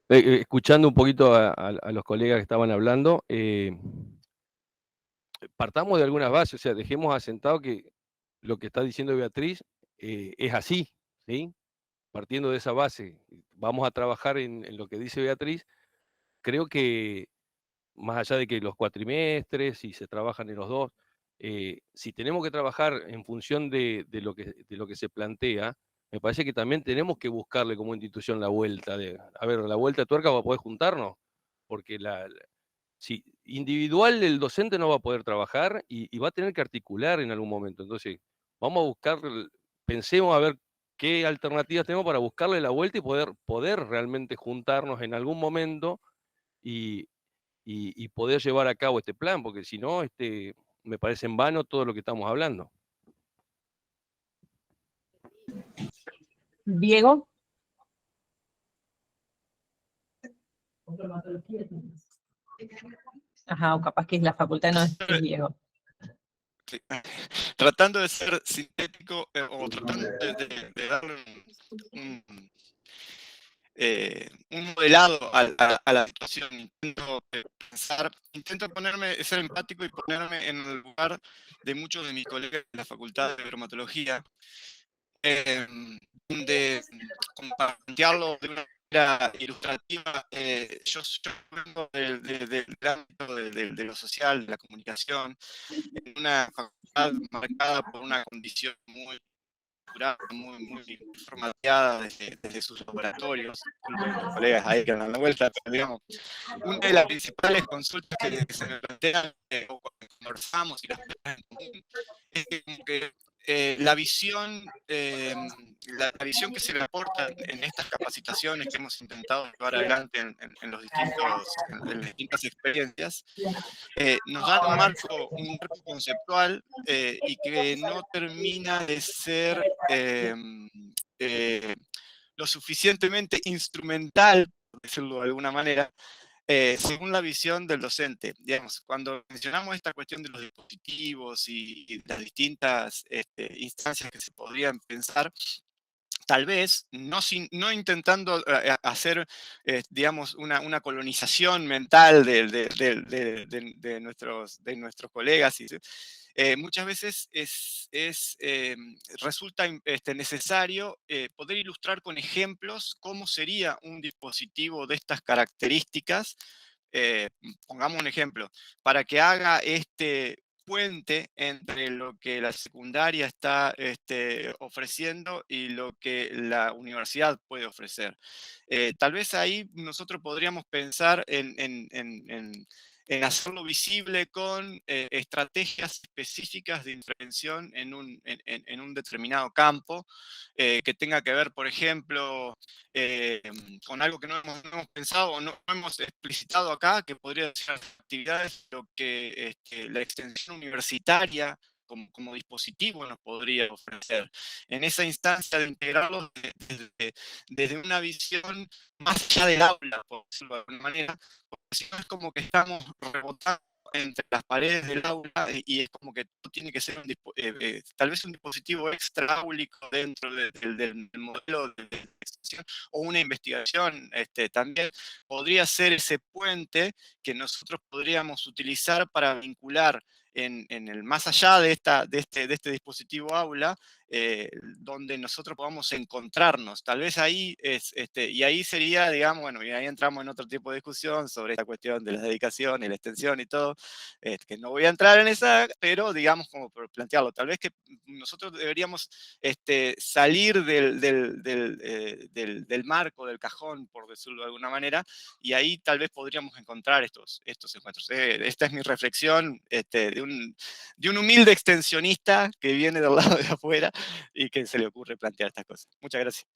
Escuchando un poquito a los colegas que estaban hablando, partamos de algunas bases, o sea, dejemos asentado que lo que está diciendo Beatriz es así, ¿sí? Partiendo de esa base, vamos a trabajar en lo que dice Beatriz. Creo que más allá de que los cuatrimestres, si se trabajan en los dos, si tenemos que trabajar en función de lo que se plantea, me parece que también tenemos que buscarle como institución la vuelta. A ver, la vuelta de tuerca va a poder juntarnos, porque si individual el docente no va a poder trabajar y va a tener que articular en algún momento. Entonces, vamos a buscar, pensemos a ver qué alternativas tenemos para buscarle la vuelta y poder realmente juntarnos en algún momento y poder llevar a cabo este plan, porque si no, me parece en vano todo lo que estamos hablando. Diego. Ajá, o capaz que es la facultad, no es Diego. Sí. Tratando de ser sintético o tratando de darle un modelado a la situación, intento pensar, intento ser empático y ponerme en el lugar de muchos de mis colegas de la Facultad de Bromatología, donde, como para plantearlo de una manera ilustrativa, yo vengo del ámbito de lo social, de la comunicación, en una facultad marcada por una condición muy muy formateada desde sus laboratorios. Disculpen los colegas ahí que dan la vuelta, pero digamos, una de las principales consultas que se me plantean o cuando conversamos y las ponemos en común es que, como que la visión que se le aporta en estas capacitaciones que hemos intentado llevar adelante en las distintas experiencias, nos dan un marco conceptual y que no termina de ser lo suficientemente instrumental, por decirlo de alguna manera, según la visión del docente. Digamos, cuando mencionamos esta cuestión de los dispositivos y las distintas instancias que se podrían pensar, tal vez, no intentando hacer, digamos, una colonización mental de nuestros colegas, muchas veces resulta necesario poder ilustrar con ejemplos cómo sería un dispositivo de estas características. Pongamos un ejemplo, para que haga este puente entre lo que la secundaria está ofreciendo y lo que la universidad puede ofrecer. Tal vez ahí nosotros podríamos pensar en en hacerlo visible con estrategias específicas de intervención en un determinado campo, que tenga que ver, por ejemplo, con algo que no hemos pensado o no hemos explicitado acá, que podría ser actividades, lo que la extensión universitaria como dispositivo nos podría ofrecer. En esa instancia de integrarlos desde una visión más allá del aula, por decirlo de alguna manera, porque si no es como que estamos rebotando entre las paredes del aula y es como que tiene que ser tal vez un dispositivo extraáulico dentro del modelo de extensión o una investigación también podría ser ese puente que nosotros podríamos utilizar para vincular en el más allá de este dispositivo aula, donde nosotros podamos encontrarnos. Tal vez ahí y ahí sería, digamos, bueno, y ahí entramos en otro tipo de discusión sobre esta cuestión de la dedicación y la extensión y todo, que no voy a entrar en esa, pero digamos, como por plantearlo, tal vez que nosotros deberíamos salir del marco, del cajón, por decirlo de alguna manera, y ahí tal vez podríamos encontrar estos encuentros. Esta es mi reflexión de un humilde extensionista que viene del lado de afuera y que se le ocurre plantear estas cosas. Muchas gracias.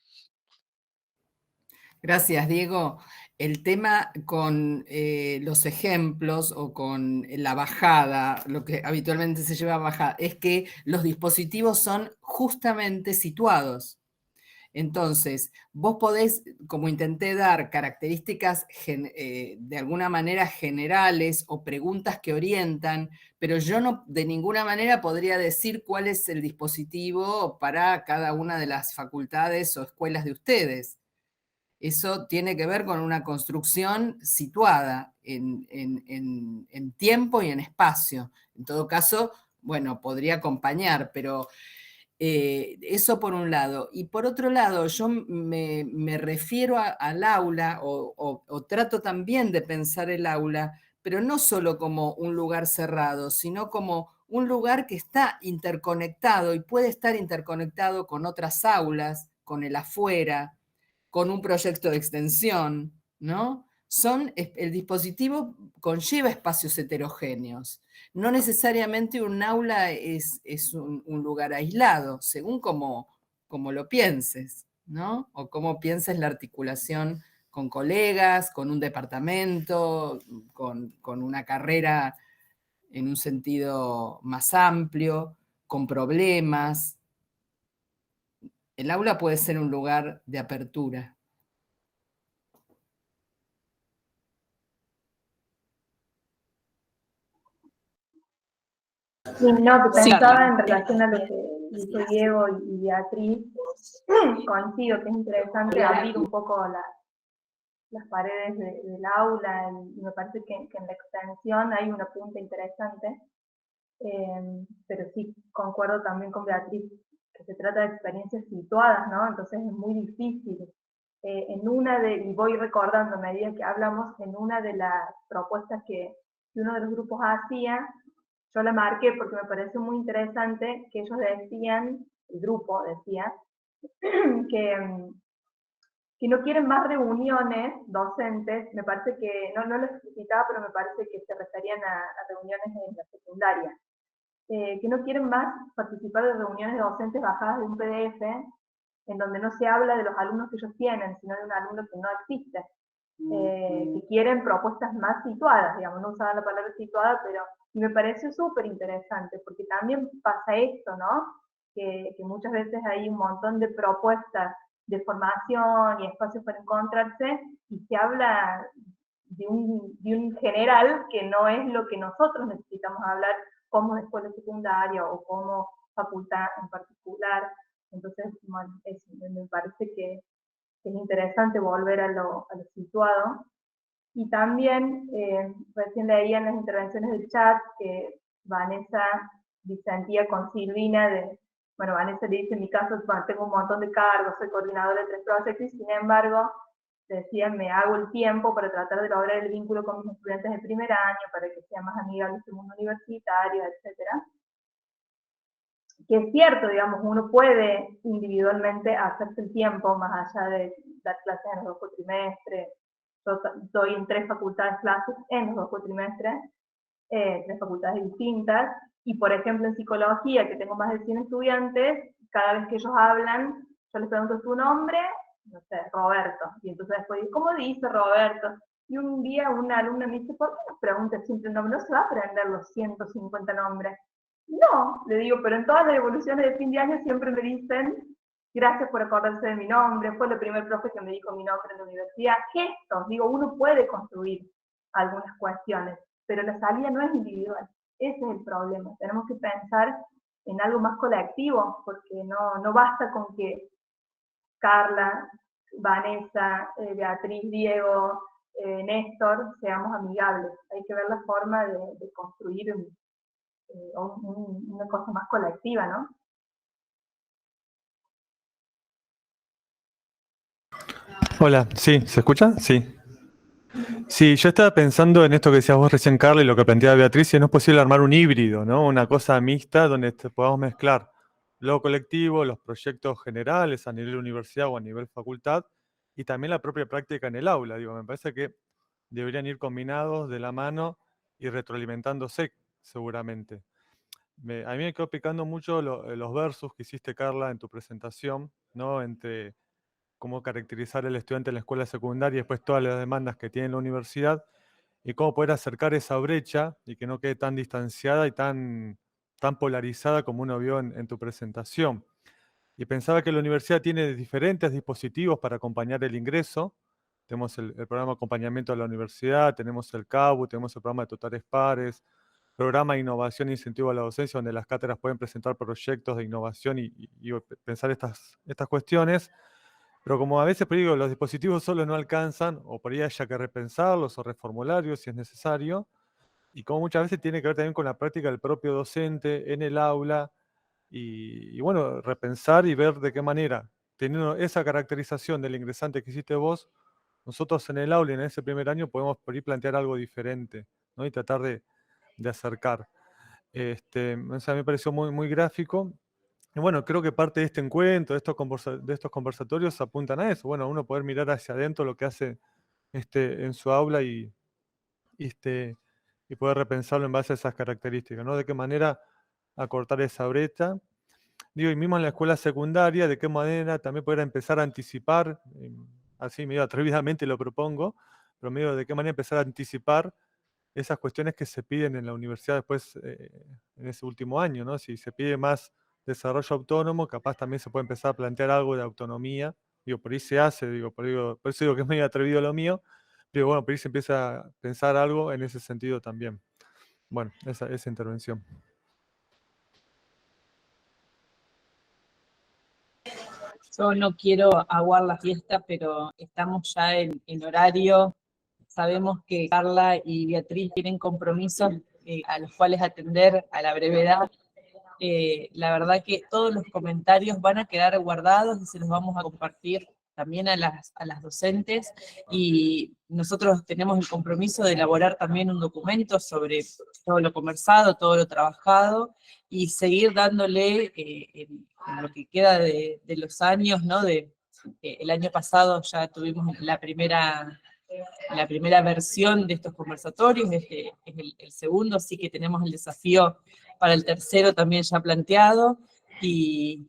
Gracias, Diego. El tema con los ejemplos o con la bajada, lo que habitualmente se lleva a bajada, es que los dispositivos son justamente situados. Entonces, vos podés, como intenté dar, características de alguna manera generales o preguntas que orientan, pero yo no de ninguna manera podría decir cuál es el dispositivo para cada una de las facultades o escuelas de ustedes. Eso tiene que ver con una construcción situada en tiempo y en espacio. En todo caso, bueno, podría acompañar, pero eso por un lado. Y por otro lado, yo me refiero al aula o trato también de pensar el aula, pero no solo como un lugar cerrado, sino como un lugar que está interconectado y puede estar interconectado con otras aulas, con el afuera, con un proyecto de extensión, ¿no? El dispositivo conlleva espacios heterogéneos. No necesariamente un aula es un lugar aislado, según como lo pienses, ¿no? O cómo pienses la articulación con colegas, con un departamento, con una carrera en un sentido más amplio, con problemas. El aula puede ser un lugar de apertura. Sí, no, que Sí, pensaba en relación a lo que dijo Diego y Beatriz, coincido que es interesante abrir un poco las paredes del aula y me parece que en la extensión hay una punta interesante, pero sí concuerdo también con Beatriz que se trata de experiencias situadas, ¿no? Entonces es muy difícil. Y voy recordando a medida que hablamos, en una de las propuestas que uno de los grupos hacía, yo la marqué porque me pareció muy interesante que ellos decían, el grupo decía, que no quieren más reuniones docentes, me parece que, no lo explicitaba, pero me parece que se referían a reuniones en la secundaria, que no quieren más participar de reuniones docentes bajadas de un PDF, en donde no se habla de los alumnos que ellos tienen, sino de un alumno que no existe, que quieren propuestas más situadas, digamos, no usaba la palabra situada, pero y me pareció súper interesante, porque también pasa esto, ¿no? Que muchas veces hay un montón de propuestas de formación y espacios para encontrarse, y se habla de un general que no es lo que nosotros necesitamos hablar como escuela secundaria o como facultad en particular. Entonces, bueno, me parece que es interesante volver a lo situado. Y también, recién leía en las intervenciones del chat que Vanessa disentía con Silvina bueno, Vanessa le dice, en mi caso, bueno, tengo un montón de cargos, soy coordinadora de 3 proyectos, y sin embargo, decía, me hago el tiempo para tratar de lograr el vínculo con mis estudiantes de primer año, para que sea más amigable este mundo universitario, etcétera. Que es cierto, digamos, uno puede individualmente hacerse el tiempo, más allá de dar clases en los 2 cuatrimestres, yo doy en 3 facultades clases en los 2 cuatrimestres, 3 facultades distintas, y por ejemplo en psicología, que tengo más de 100 estudiantes, cada vez que ellos hablan, yo les pregunto su nombre, no sé, Roberto, y entonces después digo, ¿cómo dice Roberto? Y un día una alumna me dice, ¿por qué nos preguntas siempre el nombre? No se va a aprender los 150 nombres. No, le digo, pero en todas las evoluciones de fin de año siempre me dicen, gracias por acordarse de mi nombre, fue el primer profe que me dijo mi nombre en la universidad. Gestos, digo, uno puede construir algunas cuestiones, pero la salida no es individual. Ese es el problema. Tenemos que pensar en algo más colectivo, porque no basta con que Carla, Vanessa, Beatriz, Diego, Néstor, seamos amigables. Hay que ver la forma de construir una cosa más colectiva, ¿no? Hola, sí, ¿se escucha? Sí. Sí, yo estaba pensando en esto que decías vos recién, Carla, y lo que planteaba Beatriz, si no es posible armar un híbrido, ¿no? Una cosa mixta donde podamos mezclar lo colectivo, los proyectos generales a nivel universidad o a nivel facultad, y también la propia práctica en el aula. Digo, me parece que deberían ir combinados de la mano y retroalimentándose, seguramente. A mí me quedó picando mucho los versos que hiciste, Carla, en tu presentación, ¿no? Entre cómo caracterizar al estudiante en la escuela secundaria y después todas las demandas que tiene la universidad, y cómo poder acercar esa brecha y que no quede tan distanciada y tan polarizada como uno vio en tu presentación. Y pensaba que la universidad tiene diferentes dispositivos para acompañar el ingreso. Tenemos el programa de acompañamiento de la universidad, tenemos el CABU, tenemos el programa de tutores pares, programa de innovación e incentivo a la docencia, donde las cátedras pueden presentar proyectos de innovación y pensar estas cuestiones. Pero como a veces, por ahí, digo, los dispositivos solos no alcanzan, o por ahí haya que repensarlos o reformularlos si es necesario, y como muchas veces tiene que ver también con la práctica del propio docente en el aula, y bueno, repensar y ver de qué manera, teniendo esa caracterización del ingresante que hiciste vos, nosotros en el aula y en ese primer año podemos por ahí plantear algo diferente, ¿no? Y tratar de acercar. O sea, me pareció muy, muy gráfico. Y bueno, creo que parte de este encuentro, de estos conversatorios apuntan a eso. Bueno, uno poder mirar hacia adentro lo que hace en su aula y poder repensarlo en base a esas características, ¿no? De qué manera acortar esa brecha. Digo, y mismo en la escuela secundaria, de qué manera también poder empezar a anticipar, así medio atrevidamente lo propongo, pero medio de qué manera empezar a anticipar esas cuestiones que se piden en la universidad después, en ese último año, ¿no? Si se pide más desarrollo autónomo, capaz también se puede empezar a plantear algo de autonomía. Digo, por ahí se hace, digo, por eso digo que es medio atrevido lo mío, pero bueno, por ahí se empieza a pensar algo en ese sentido también. Bueno, esa intervención. Yo no quiero aguar la fiesta, pero estamos ya en horario. Sabemos que Carla y Beatriz tienen compromisos a los cuales atender a la brevedad. La verdad que todos los comentarios van a quedar guardados y se los vamos a compartir también a las docentes, y nosotros tenemos el compromiso de elaborar también un documento sobre todo lo conversado, todo lo trabajado, y seguir dándole en lo que queda de los años, ¿no? El año pasado ya tuvimos la primera versión de estos conversatorios, este es el segundo, así que tenemos el desafío para el tercero también ya planteado, y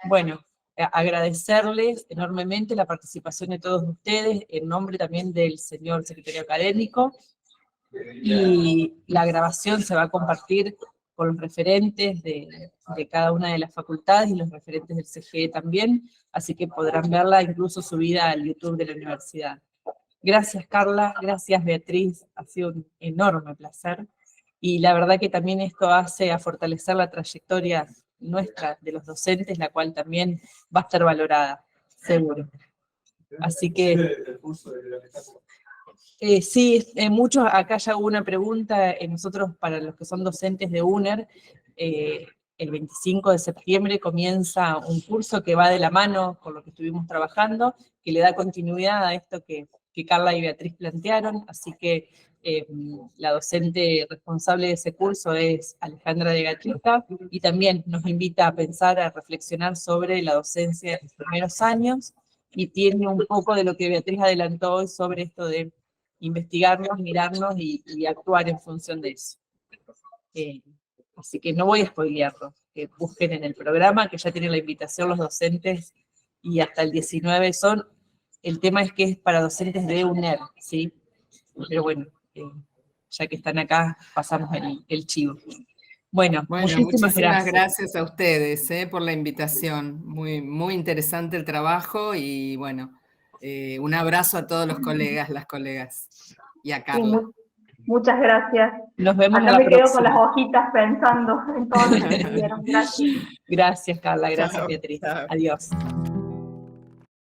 bueno, agradecerles enormemente la participación de todos ustedes, en nombre también del señor secretario académico, y la grabación se va a compartir con los referentes de cada una de las facultades y los referentes del CGE también, así que podrán verla incluso subida al YouTube de la universidad. Gracias, Carla, gracias, Beatriz, ha sido un enorme placer, y la verdad que también esto hace a fortalecer la trayectoria nuestra de los docentes, la cual también va a estar valorada, seguro. Así que sí, muchos, acá ya hubo una pregunta, nosotros para los que son docentes de UNER, el 25 de septiembre comienza un curso que va de la mano con lo que estuvimos trabajando, que le da continuidad a esto que Carla y Beatriz plantearon, así que la docente responsable de ese curso es Alejandra de Gatlica, y también nos invita a pensar, a reflexionar sobre la docencia de los primeros años, y tiene un poco de lo que Beatriz adelantó hoy sobre esto de investigarnos, mirarnos y actuar en función de eso. Así que no voy a spoilearlo, que busquen en el programa, que ya tienen la invitación los docentes, y hasta el 19 son, el tema es que es para docentes de UNER, ¿sí? Pero bueno, ya que están acá, pasamos el chivo. Bueno, muchísimas gracias a ustedes por la invitación. Muy, muy interesante el trabajo y bueno, un abrazo a todos los colegas, las colegas y a Carla. Sí, muchas gracias. Nos vemos Acá la me quedo próxima. con las hojitas pensando en todo lo que hicieron. Gracias. Gracias, Carla. Gracias, Chao, Beatriz. chao. Adiós.